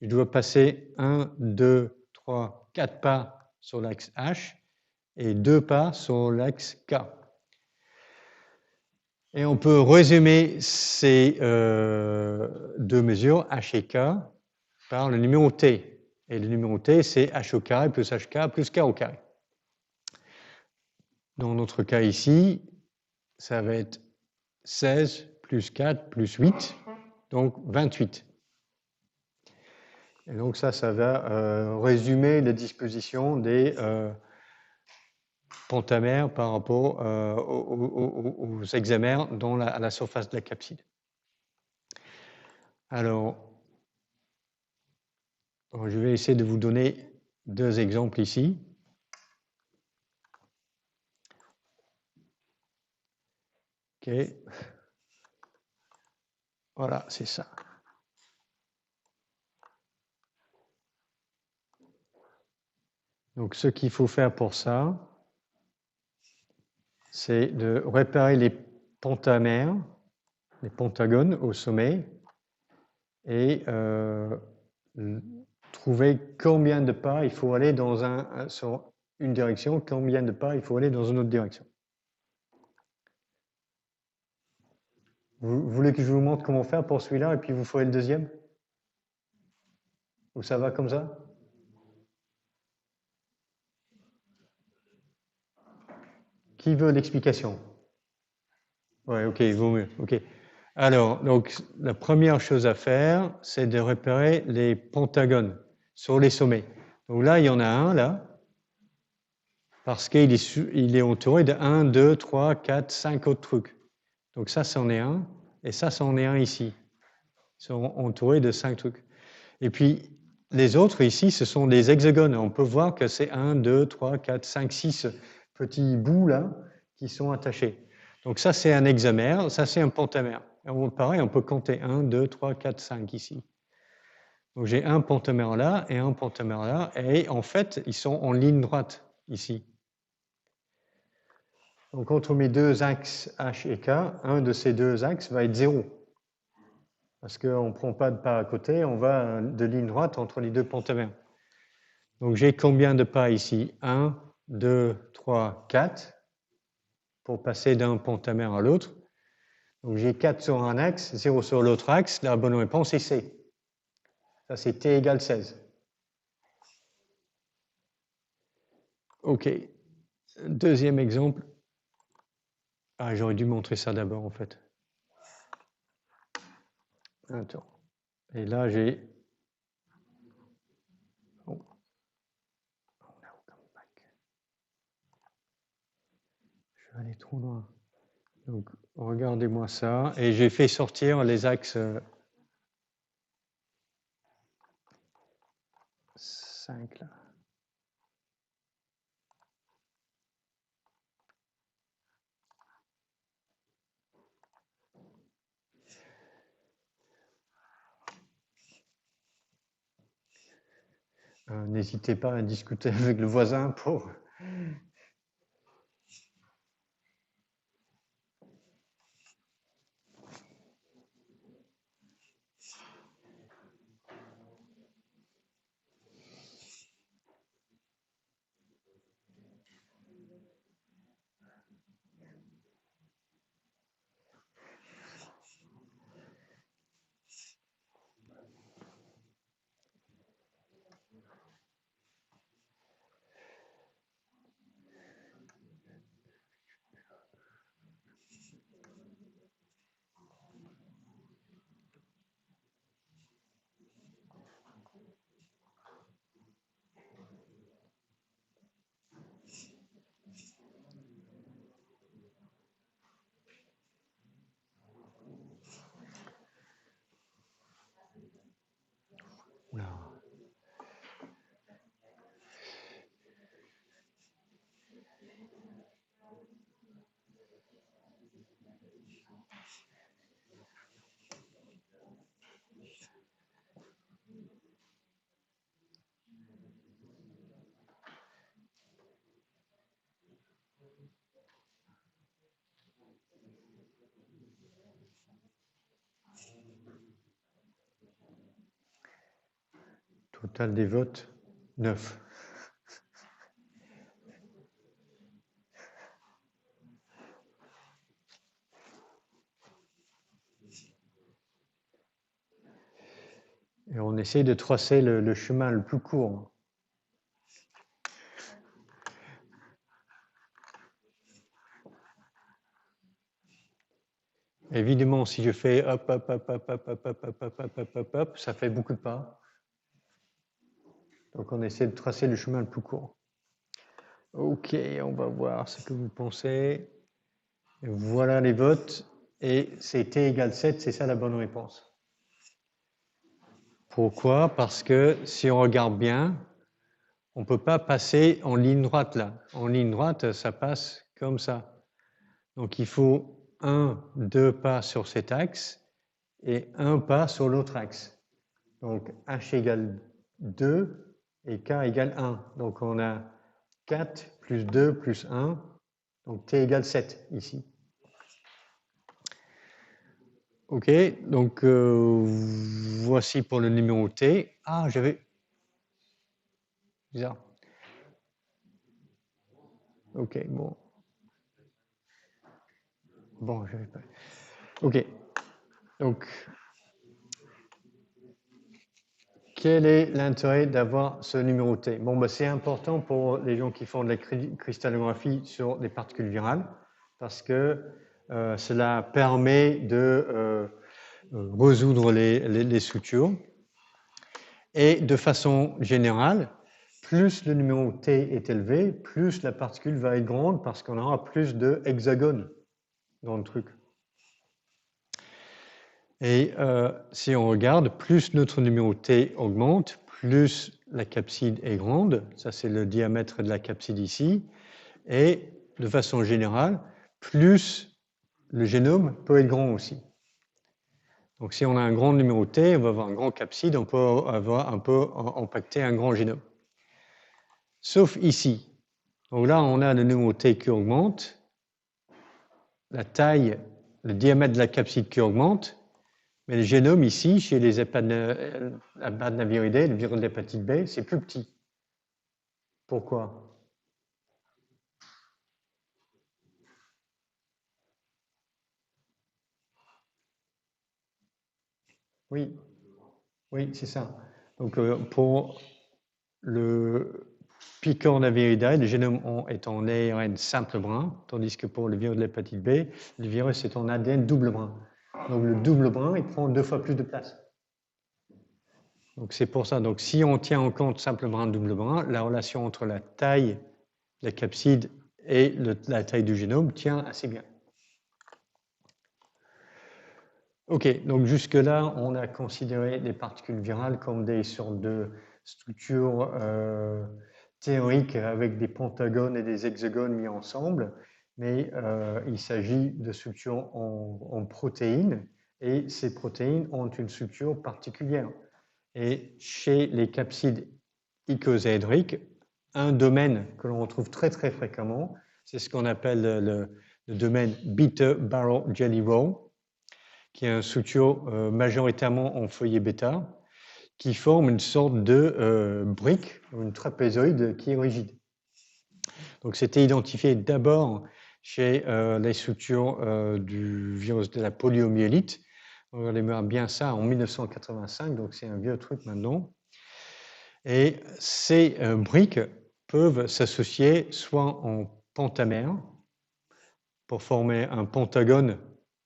je dois passer 1, 2, 3, 4 pas sur l'axe H et 2 pas sur l'axe K. Et on peut résumer ces deux mesures, H et K, par le numéro T. Et le numéro T, c'est H au carré plus HK plus K au carré. Dans notre cas ici, ça va être 16 plus 4 plus 8, donc 28. Et donc ça va résumer les dispositions des pentamères par rapport aux hexamères à la surface de la capside. Alors, je vais essayer de vous donner deux exemples ici. OK. Voilà, c'est ça. Donc, ce qu'il faut faire pour ça, c'est de réparer les pentamères, les pentagones au sommet, et trouver combien de pas il faut aller sur une direction, combien de pas il faut aller dans une autre direction. Vous voulez que je vous montre comment faire pour celui-là et puis vous ferez le deuxième? Ou ça va comme ça? Qui veut l'explication? Ouais, ok, il vaut mieux. Ok. Alors, donc, la première chose à faire, c'est de repérer les pentagones sur les sommets. Donc là, il y en a un, là, parce qu'il est entouré de 1, 2, 3, 4, 5 autres trucs. Donc ça, c'en est un, et ça, c'en est un ici. Ils sont entourés de 5 trucs. Et puis, les autres ici, ce sont des hexagones. On peut voir que c'est 1, 2, 3, 4, 5, 6 petits bouts, là, qui sont attachés. Donc ça, c'est un hexamère, ça, c'est un pentamère. Pareil, on peut compter 1, 2, 3, 4, 5 ici. Donc j'ai un pentamère là et un pentamère là, et en fait, ils sont en ligne droite ici. Donc entre mes deux axes H et K, un de ces deux axes va être 0. Parce qu'on ne prend pas de pas à côté, on va de ligne droite entre les deux pentamères. Donc j'ai combien de pas ici? 1, 2, 3, 4 pour passer d'un pentamère à l'autre. Donc j'ai 4 sur un axe, 0 sur l'autre axe. La bonne réponse est C. Ça, c'est T égale 16. OK. Deuxième exemple. Ah, j'aurais dû montrer ça d'abord, en fait. Attends. Et là, j'ai... Oh. Je vais aller trop loin. Donc, regardez-moi ça. Et j'ai fait sortir les axes 5, là. N'hésitez pas à discuter avec le voisin pour... Alors. Total des votes, 9. Et on essaie de tracer le chemin le plus court. Évidemment, si je fais hop, hop, hop, hop, hop, hop, hop, hop, hop, hop, hop, hop, hop, ça fait beaucoup de pas. Donc on essaie de tracer le chemin le plus court. Ok, on va voir ce que vous pensez. Voilà les votes. Et c'est t égale 7, c'est ça la bonne réponse. Pourquoi? Parce que si on regarde bien, on ne peut pas passer en ligne droite là. En ligne droite, ça passe comme ça. Donc il faut 2 pas sur cet axe et 1 pas sur l'autre axe. Donc h égale 2 et k égale 1. Donc on a 4 plus 2 plus 1. Donc t égale 7 ici. Ok, donc voici pour le numéro t. Ah, j'avais... Bizarre. Ok, bon. Bon, je vais pas... Ok, donc... Quel est l'intérêt d'avoir ce numéro t? Bon, bah, c'est important pour les gens qui font de la cristallographie sur des particules virales parce que cela permet de résoudre les structures. Et de façon générale, plus le numéro t est élevé, plus la particule va être grande parce qu'on aura plus de hexagones dans le truc. Et si on regarde, plus notre numéro t augmente, plus la capside est grande. Ça, c'est le diamètre de la capside ici. Et de façon générale, plus le génome peut être grand aussi. Donc si on a un grand numéro t, on va avoir un grand capside, on peut impacter un grand génome. Sauf ici. Donc là, on a le numéro t qui augmente, la taille, le diamètre de la capside qui augmente, mais le génome ici, chez les Abadnaviridae, le virus de l'hépatite B, c'est plus petit. Pourquoi? Oui, oui, c'est ça. Donc pour le Picornaviridae, le génome est en ARN simple brin, tandis que pour le virus de l'hépatite B, le virus est en ADN double brin. Donc le double brin, il prend 2 fois plus de place. Donc c'est pour ça. Donc si on tient en compte simple brin, double brin, la relation entre la taille de la capside et la taille du génome tient assez bien. Ok, donc jusque-là, on a considéré les particules virales comme des sortes de structures théoriques avec des pentagones et des hexagones mis ensemble, mais il s'agit de structures en protéines, et ces protéines ont une structure particulière. Et chez les capsides icosahédriques, un domaine que l'on retrouve très très fréquemment, c'est ce qu'on appelle le domaine beta barrel jelly roll, qui est une structure majoritairement en feuillet bêta, qui forme une sorte de brique, une trapézoïde qui est rigide. Donc c'était identifié d'abord chez les structures du virus de la poliomyélite. Regardez bien ça en 1985, donc c'est un vieux truc maintenant. Et ces briques peuvent s'associer soit en pentamère pour former un pentagone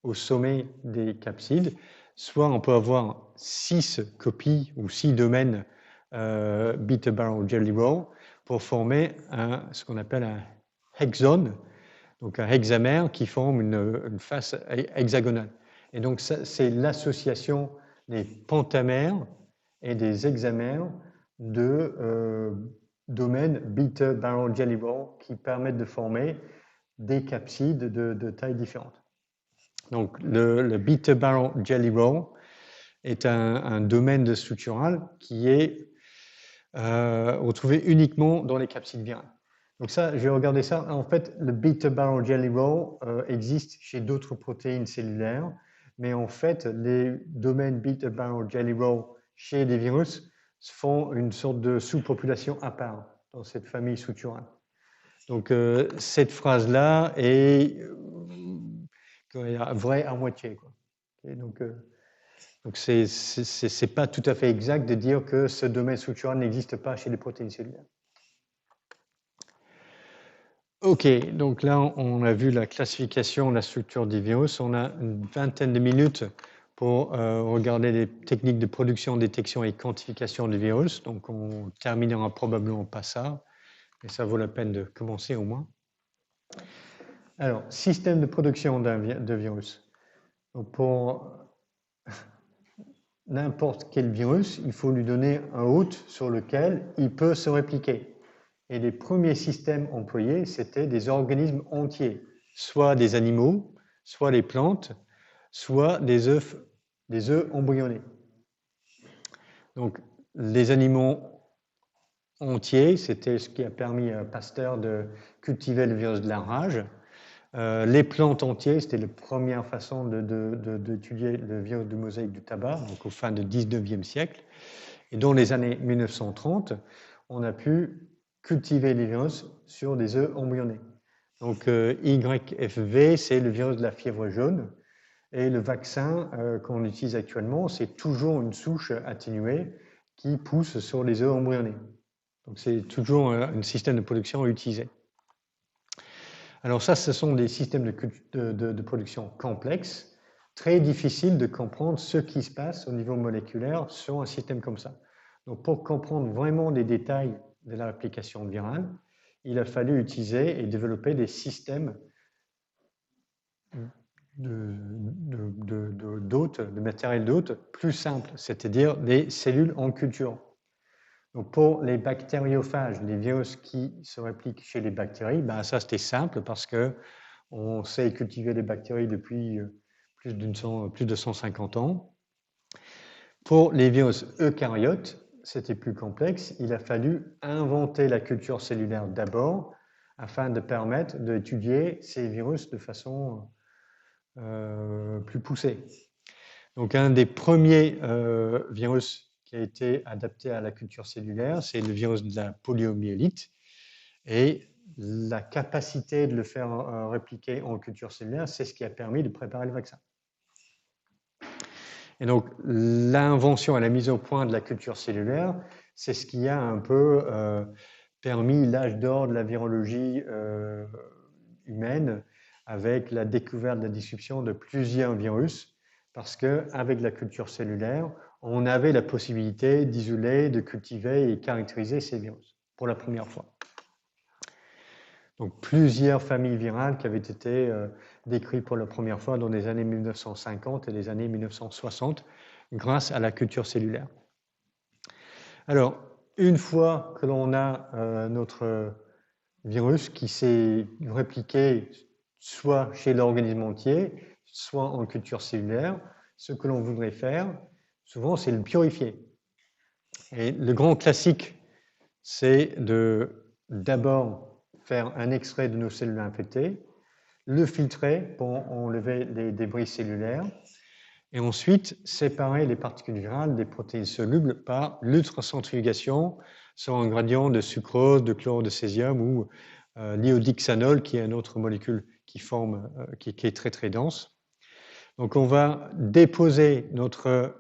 au sommet des capsides, soit on peut avoir 6 copies ou 6 domaines beta barrel jelly roll pour former ce qu'on appelle un hexone, donc un hexamère qui forme une face hexagonale. Et donc c'est l'association des pentamères et des hexamères de domaines beta barrel jelly roll qui permettent de former des capsides de tailles différentes. Donc le beta barrel jelly roll est un domaine de structural qui est retrouvé uniquement dans les capsides virales. Donc ça, j'ai regardé ça. En fait, le beta barrel jelly roll existe chez d'autres protéines cellulaires, mais en fait, les domaines beta barrel jelly roll chez les virus font une sorte de sous-population à part dans cette famille structurale. Donc cette phrase-là est vraie à moitié, quoi. Et donc c'est pas tout à fait exact de dire que ce domaine structural n'existe pas chez les protéines cellulaires. Ok, donc là on a vu la classification, la structure des virus. On a une vingtaine de minutes pour regarder les techniques de production, détection et quantification des virus. Donc on terminera probablement pas ça, mais ça vaut la peine de commencer au moins. Alors, système de production de virus. Donc pour n'importe quel virus, il faut lui donner un hôte sur lequel il peut se répliquer. Et les premiers systèmes employés, c'était des organismes entiers, soit des animaux, soit les plantes, soit des œufs embryonnés. Donc, les animaux entiers, c'était ce qui a permis à Pasteur de cultiver le virus de la rage. Les plantes entières, c'était la première façon d'étudier le virus de mosaïque du tabac, donc au fin du 19e siècle. Et dans les années 1930, on a pu cultiver les virus sur des œufs embryonnés. Donc YFV, c'est le virus de la fièvre jaune. Et le vaccin qu'on utilise actuellement, c'est toujours une souche atténuée qui pousse sur les œufs embryonnés. Donc c'est toujours un système de production utilisé. Alors ça, ce sont des systèmes de production complexes, très difficiles de comprendre ce qui se passe au niveau moléculaire sur un système comme ça. Donc pour comprendre vraiment les détails de la réplication virale, il a fallu utiliser et développer des systèmes de matériel d'hôte plus simples, c'est-à-dire des cellules en culture. Donc pour les bactériophages, les virus qui se répliquent chez les bactéries, ben ça c'était simple parce qu'on sait cultiver les bactéries depuis plus de 150 ans. Pour les virus eucaryotes, c'était plus complexe. Il a fallu inventer la culture cellulaire d'abord afin de permettre d'étudier ces virus de façon plus poussée. Donc un des premiers virus qui a été adapté à la culture cellulaire, c'est le virus de la poliomyélite. Et la capacité de le faire répliquer en culture cellulaire, c'est ce qui a permis de préparer le vaccin. Et donc, l'invention et la mise au point de la culture cellulaire, c'est ce qui a un peu permis l'âge d'or de la virologie humaine avec la découverte de la description de plusieurs virus, parce qu'avec la culture cellulaire, on avait la possibilité d'isoler, de cultiver et caractériser ces virus pour la première fois. Donc plusieurs familles virales qui avaient été décrites pour la première fois dans les années 1950 et les années 1960 grâce à la culture cellulaire. Alors, une fois que l'on a notre virus qui s'est répliqué soit chez l'organisme entier, soit en culture cellulaire, ce que l'on voudrait faire, souvent, c'est le purifier. Et le grand classique, c'est d'abord faire un extrait de nos cellules infectées, le filtrer pour enlever les débris cellulaires, et ensuite séparer les particules virales des protéines solubles par l'ultracentrifugation sur un gradient de sucrose, de chlorure de césium ou l'iodixanol, qui est une autre molécule qui est très très dense. Donc on va déposer notre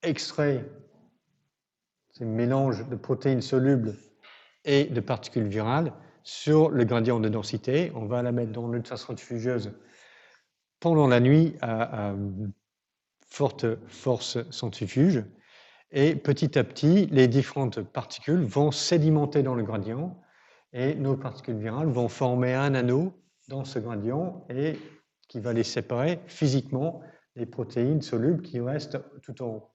extrait, ce mélange de protéines solubles et de particules virales, sur le gradient de densité. On va la mettre dans l'ultracentrifugeuse pendant la nuit à forte force centrifuge. Et petit à petit, les différentes particules vont sédimenter dans le gradient et nos particules virales vont former un anneau dans ce gradient et qui va les séparer physiquement des protéines solubles qui restent tout en haut.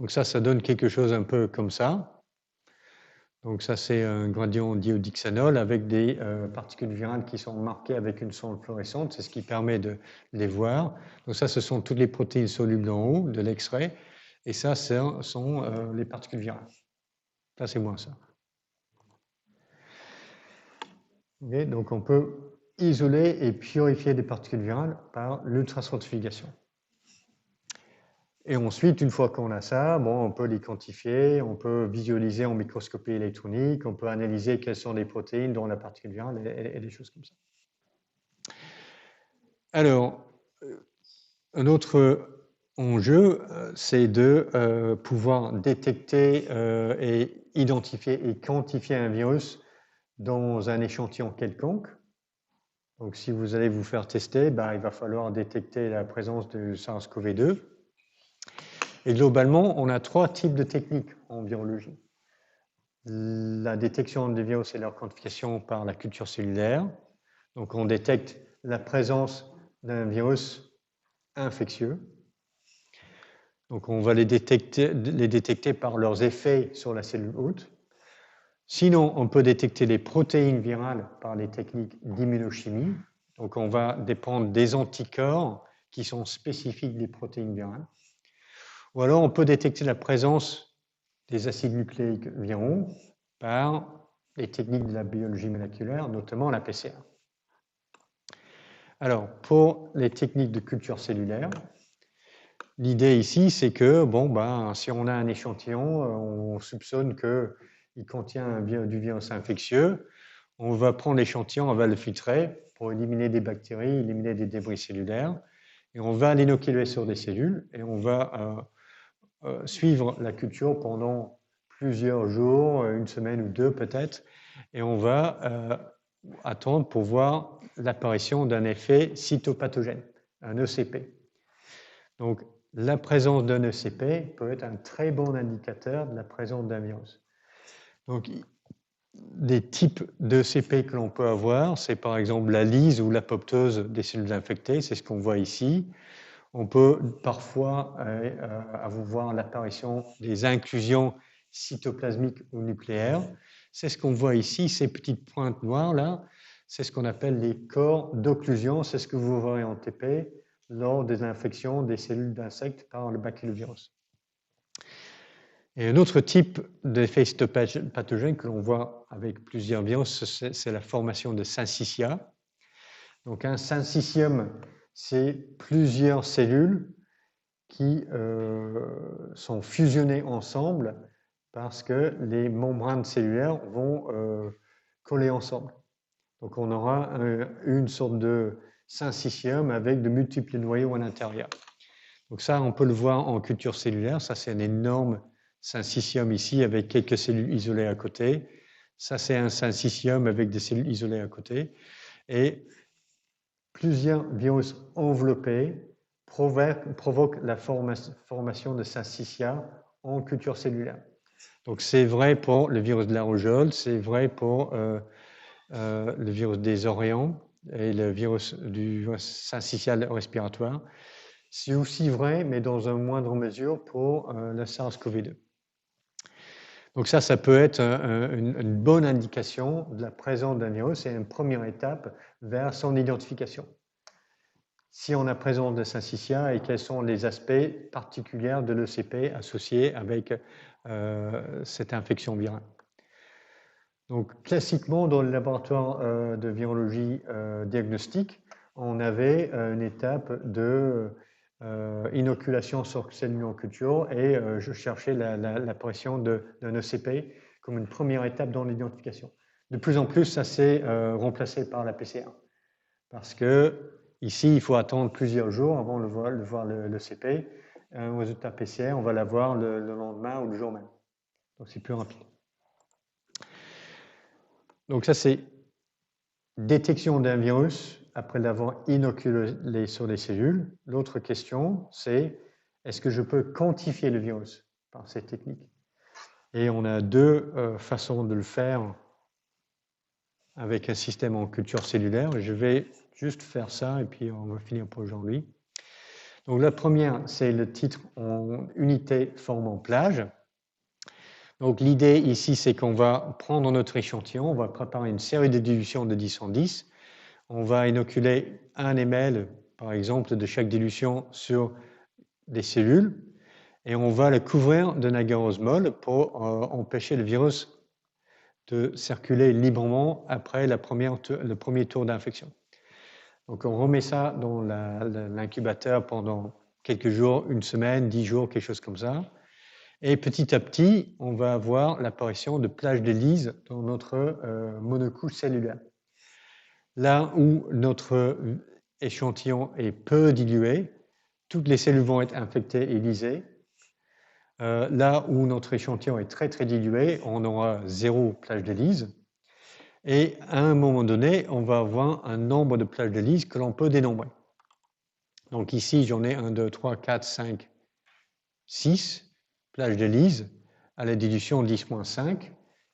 Donc ça donne quelque chose un peu comme ça. Donc ça, c'est un gradient d'iodixanol avec des particules virales qui sont marquées avec une sonde fluorescente. C'est ce qui permet de les voir. Donc ça, ce sont toutes les protéines solubles en haut de l'extrait. Et ça, ce sont les particules virales. Ça, c'est moins ça. Okay, donc on peut isoler et purifier des particules virales par l'ultracentrifugation. Et ensuite, une fois qu'on a ça, bon, on peut les quantifier, on peut visualiser en microscopie électronique, on peut analyser quelles sont les protéines dans la particule virale et des choses comme ça. Alors, un autre enjeu, c'est de pouvoir détecter et identifier et quantifier un virus dans un échantillon quelconque. Donc, si vous allez vous faire tester, il va falloir détecter la présence de SARS-CoV-2. Et globalement, on a 3 types de techniques en virologie. La détection des virus et leur quantification par la culture cellulaire. Donc, on détecte la présence d'un virus infectieux. Donc, on va les détecter par leurs effets sur la cellule hôte. Sinon, on peut détecter les protéines virales par les techniques d'immunochimie. Donc, on va dépendre des anticorps qui sont spécifiques des protéines virales. Ou alors, on peut détecter la présence des acides nucléiques viraux par les techniques de la biologie moléculaire, notamment la PCR. Alors, pour les techniques de culture cellulaire, l'idée ici, c'est que, si on a un échantillon, on soupçonne qu'il contient du virus infectieux, on va prendre l'échantillon, on va le filtrer pour éliminer des bactéries, éliminer des débris cellulaires, et on va l'inoculer sur des cellules, et on va suivre la culture pendant plusieurs jours, une semaine ou deux peut-être, et on va attendre pour voir l'apparition d'un effet cytopathogène, un ECP. Donc, la présence d'un ECP peut être un très bon indicateur de la présence d'un virus. Donc, des types d'ECP que l'on peut avoir, c'est par exemple la lyse ou l'apoptose des cellules infectées, c'est ce qu'on voit ici. On peut parfois avoir l'apparition des inclusions cytoplasmiques ou nucléaires. C'est ce qu'on voit ici, ces petites pointes noires là, c'est ce qu'on appelle les corps d'occlusion, c'est ce que vous verrez en TP lors des infections des cellules d'insectes par le bacillovirus. Et un autre type d'effet cytopathogène que l'on voit avec plusieurs virus, c'est la formation de syncytia. Donc un syncytium, c'est plusieurs cellules qui sont fusionnées ensemble parce que les membranes cellulaires vont coller ensemble. Donc on aura une sorte de syncytium avec de multiples noyaux à l'intérieur. Donc ça, on peut le voir en culture cellulaire. Ça, c'est un énorme syncytium ici avec quelques cellules isolées à côté. Ça, c'est un syncytium avec des cellules isolées à côté. Et plusieurs virus enveloppés provoquent la formation de syncytia en culture cellulaire. Donc c'est vrai pour le virus de la rougeole, c'est vrai pour le virus des orions et le virus du syncytial respiratoire. C'est aussi vrai, mais dans une moindre mesure, pour la SARS-CoV-2. Donc ça peut être une bonne indication de la présence d'un virus et une première étape vers son identification. Si on a présence de syncytia et quels sont les aspects particuliers de l'ECP associés avec cette infection virale. Donc classiquement, dans le laboratoire de virologie diagnostique, on avait une étape de inoculation sur cellules en culture et je cherchais l'apparition d'un ECP comme une première étape dans l'identification. De plus en plus, ça s'est remplacé par la PCR. Parce que ici, il faut attendre plusieurs jours avant de voir l'ECP. Un résultat PCR, on va l'avoir le lendemain ou le jour même. Donc c'est plus rapide. Donc ça, c'est détection d'un virus après l'avoir inoculé sur les cellules. L'autre question, c'est est-ce que je peux quantifier le virus par cette technique? Et on a deux façons de le faire avec un système en culture cellulaire. Je vais juste faire ça et puis on va finir pour aujourd'hui. Donc la première, c'est le titre unité formant plage. Donc l'idée ici, c'est qu'on va prendre notre échantillon, on va préparer une série de dilutions de 10 en 10. On va inoculer 1 ml, par exemple, de chaque dilution sur des cellules et on va le couvrir d'un agarose molle pour empêcher le virus de circuler librement après le premier tour d'infection. Donc on remet ça dans l'incubateur pendant quelques jours, une semaine, 10 jours, quelque chose comme ça. Et petit à petit, on va avoir l'apparition de plages de lyse dans notre monocouche cellulaire. Là où notre échantillon est peu dilué, toutes les cellules vont être infectées et lysées. Là où notre échantillon est très très dilué, on aura 0 plage de lyse. Et à un moment donné, on va avoir un nombre de plages de lyse que l'on peut dénombrer. Donc ici, j'en ai 1, 2, 3, 4, 5, 6 plages de lyse à la dilution 10-5.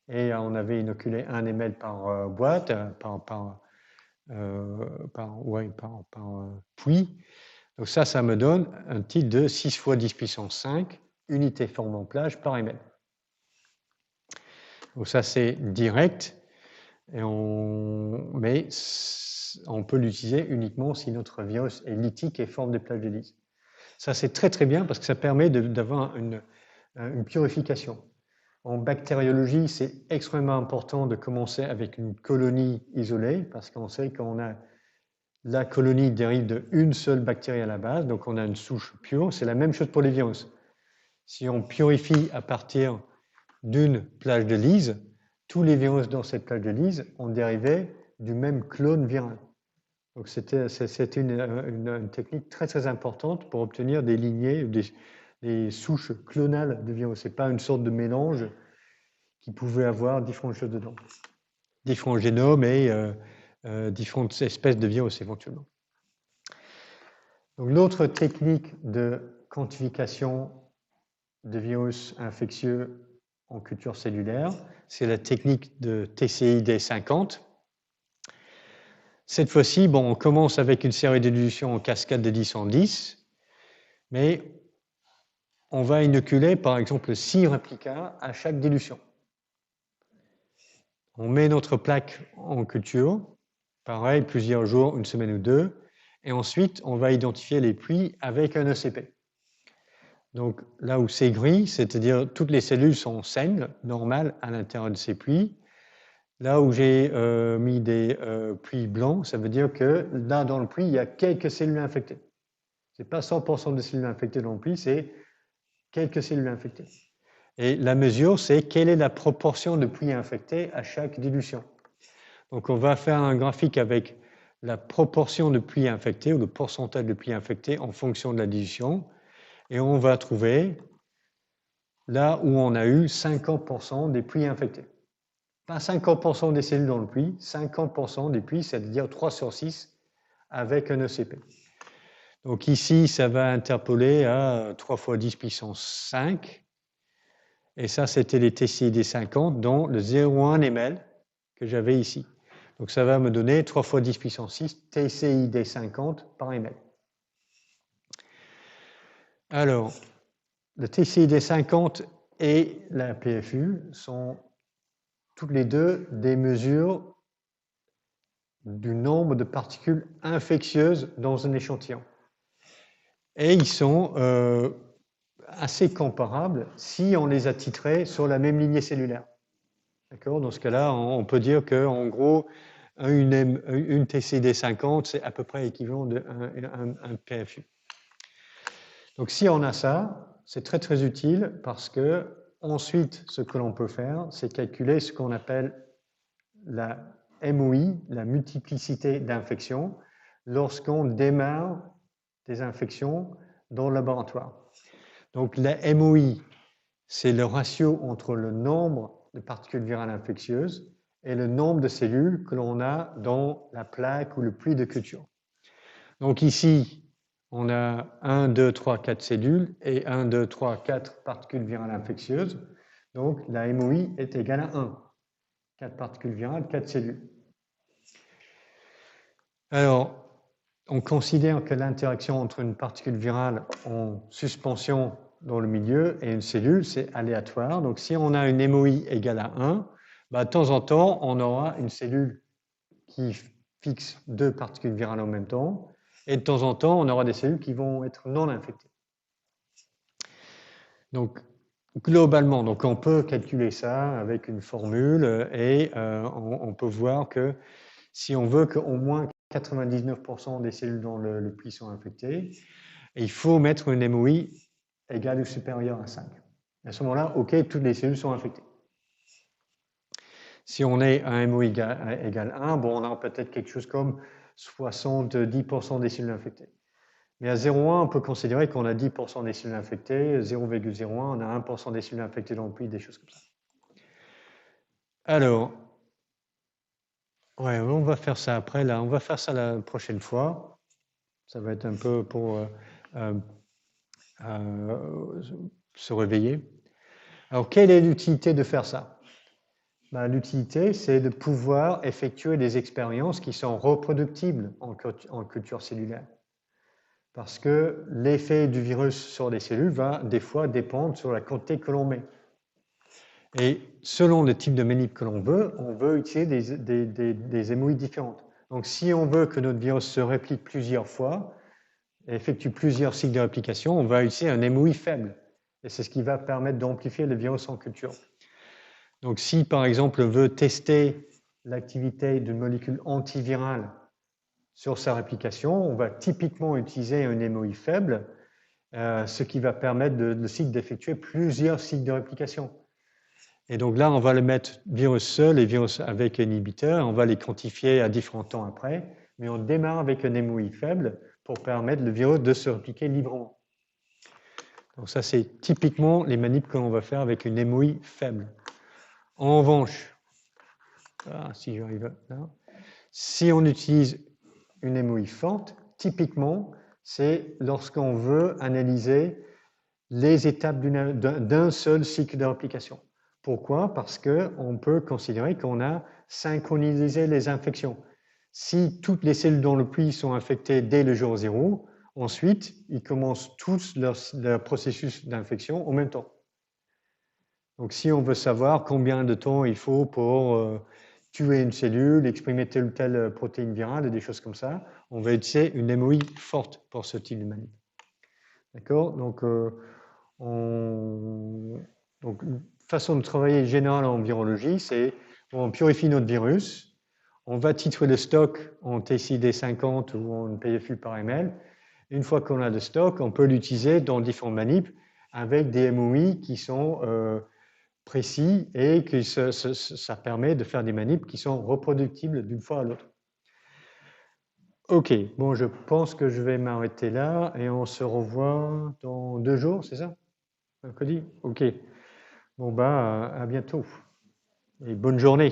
Et on avait inoculé 1 ml par boîte, par puits. Donc ça me donne un titre de 6 fois 10 puissance 5 unités formant plage par ml. Donc ça c'est direct, mais on peut l'utiliser uniquement si notre virus est lytique et forme des plages de lyse. Ça c'est très très bien parce que ça permet d'avoir une purification. En bactériologie, c'est extrêmement important de commencer avec une colonie isolée parce qu'on sait qu'on a la colonie dérive d'une seule bactérie à la base, donc on a une souche pure. C'est la même chose pour les virus. Si on purifie à partir d'une plage de lyse, tous les virus dans cette plage de lyse ont dérivé du même clone viral. Donc c'était une technique très très importante pour obtenir des lignées, des souches clonales de virus. Ce n'est pas une sorte de mélange qui pouvait avoir différentes choses dedans, différents génomes et différentes espèces de virus éventuellement. Donc l'autre technique de quantification de virus infectieux en culture cellulaire, c'est la technique de TCID50. Cette fois-ci, on commence avec une série de dilutions en cascade de 10 en 10, mais on va inoculer par exemple 6 réplicas à chaque dilution. On met notre plaque en culture, pareil, plusieurs jours, une semaine ou deux, et ensuite on va identifier les puits avec un ECP. Donc là où c'est gris, c'est-à-dire toutes les cellules sont saines, normales à l'intérieur de ces puits. Là où j'ai mis des puits blancs, ça veut dire que là dans le puits, il y a quelques cellules infectées. Ce n'est pas 100% de cellules infectées dans le puits, c'est quelques cellules infectées. Et la mesure, c'est quelle est la proportion de puits infectés à chaque dilution. Donc on va faire un graphique avec la proportion de puits infectés ou le pourcentage de puits infectés en fonction de la dilution. Et on va trouver là où on a eu 50% des puits infectés. Pas 50% des cellules dans le puits, 50% des puits, c'est-à-dire 3 sur 6 avec un ECP. Donc ici, ça va interpoler à 3 fois 10 puissance 5. Et ça, c'était les TCID50, dont le 0,1 ml que j'avais ici. Donc ça va me donner 3 fois 10 puissance 6 TCID50 par ml. Alors, le TCID50 et la PFU sont toutes les deux des mesures du nombre de particules infectieuses dans un échantillon. Et ils sont assez comparables si on les a titrés sur la même lignée cellulaire. D'accord ? Dans ce cas-là, on peut dire qu'en gros, une TCID50, c'est à peu près équivalent d'un PFU. Donc si on a ça, c'est très très utile parce que ensuite, ce que l'on peut faire, c'est calculer ce qu'on appelle la MOI, la multiplicité d'infections, lorsqu'on démarre des infections dans le laboratoire. Donc la MOI, c'est le ratio entre le nombre de particules virales infectieuses et le nombre de cellules que l'on a dans la plaque ou le puits de culture. Donc ici, on a 1, 2, 3, 4 cellules et 1, 2, 3, 4 particules virales infectieuses. Donc la MOI est égale à 1. 4 particules virales, 4 cellules. Alors, on considère que l'interaction entre une particule virale en suspension dans le milieu et une cellule, c'est aléatoire. Donc si on a une MOI égale à 1, bah, de temps en temps, on aura une cellule qui fixe 2 particules virales en même temps, et de temps en temps, on aura des cellules qui vont être non infectées. Donc, globalement, donc on peut calculer ça avec une formule et on peut voir que si on veut qu'au moins 99% des cellules dans le pli soient infectées, il faut mettre une MOI égale ou supérieure à 5. À ce moment-là, OK, toutes les cellules sont infectées. Si on est à un MOI égale 1, bon, on a peut-être quelque chose comme 70% des cellules infectées. Mais à 0,1, on peut considérer qu'on a 10% des cellules infectées, 0,01, on a 1% des cellules infectées dans le pli, des choses comme ça. Alors, ouais, on va faire ça après, là, on va faire ça la prochaine fois. Ça va être un peu pour se réveiller. Alors, quelle est l'utilité de faire ça? Ben, l'utilité, c'est de pouvoir effectuer des expériences qui sont reproductibles en culture cellulaire. Parce que l'effet du virus sur les cellules va des fois dépendre sur la quantité que l'on met. Et selon le type de manip que l'on veut, on veut utiliser des MOI différentes. Donc si on veut que notre virus se réplique plusieurs fois, et effectue plusieurs cycles de réplication, on va utiliser un MOI faible. Et c'est ce qui va permettre d'amplifier le virus en culture. Donc si par exemple on veut tester l'activité d'une molécule antivirale sur sa réplication, on va typiquement utiliser un MOI faible, ce qui va permettre le cycle d'effectuer plusieurs cycles de réplication. Et donc là, on va le mettre virus seul et virus avec inhibiteur, on va les quantifier à différents temps après, mais on démarre avec un MOI faible pour permettre le virus de se répliquer librement. Donc ça, c'est typiquement les manips que l'on va faire avec une MOI faible. En revanche, si j'arrive là, si on utilise une MOI forte, typiquement, c'est lorsqu'on veut analyser les étapes d'un seul cycle de réplication. Pourquoi? Parce qu'on peut considérer qu'on a synchronisé les infections. Si toutes les cellules dans le pli sont infectées dès le jour 0, ensuite, ils commencent tous leur processus d'infection en même temps. Donc, si on veut savoir combien de temps il faut pour tuer une cellule, exprimer telle ou telle protéine virale, des choses comme ça, on va utiliser une MOI forte pour ce type de manip. D'accord? Donc, une façon de travailler générale en virologie, c'est on purifie notre virus, on va titrer le stock en TCD50 ou en PFU par ml. Une fois qu'on a le stock, on peut l'utiliser dans différents manips avec des MOI qui sont précis et que ça permet de faire des manips qui sont reproductibles d'une fois à l'autre. Ok, bon, je pense que je vais m'arrêter là et on se revoit dans 2 jours, c'est ça? Mercredi? Ok. Bon, bah, à bientôt et bonne journée.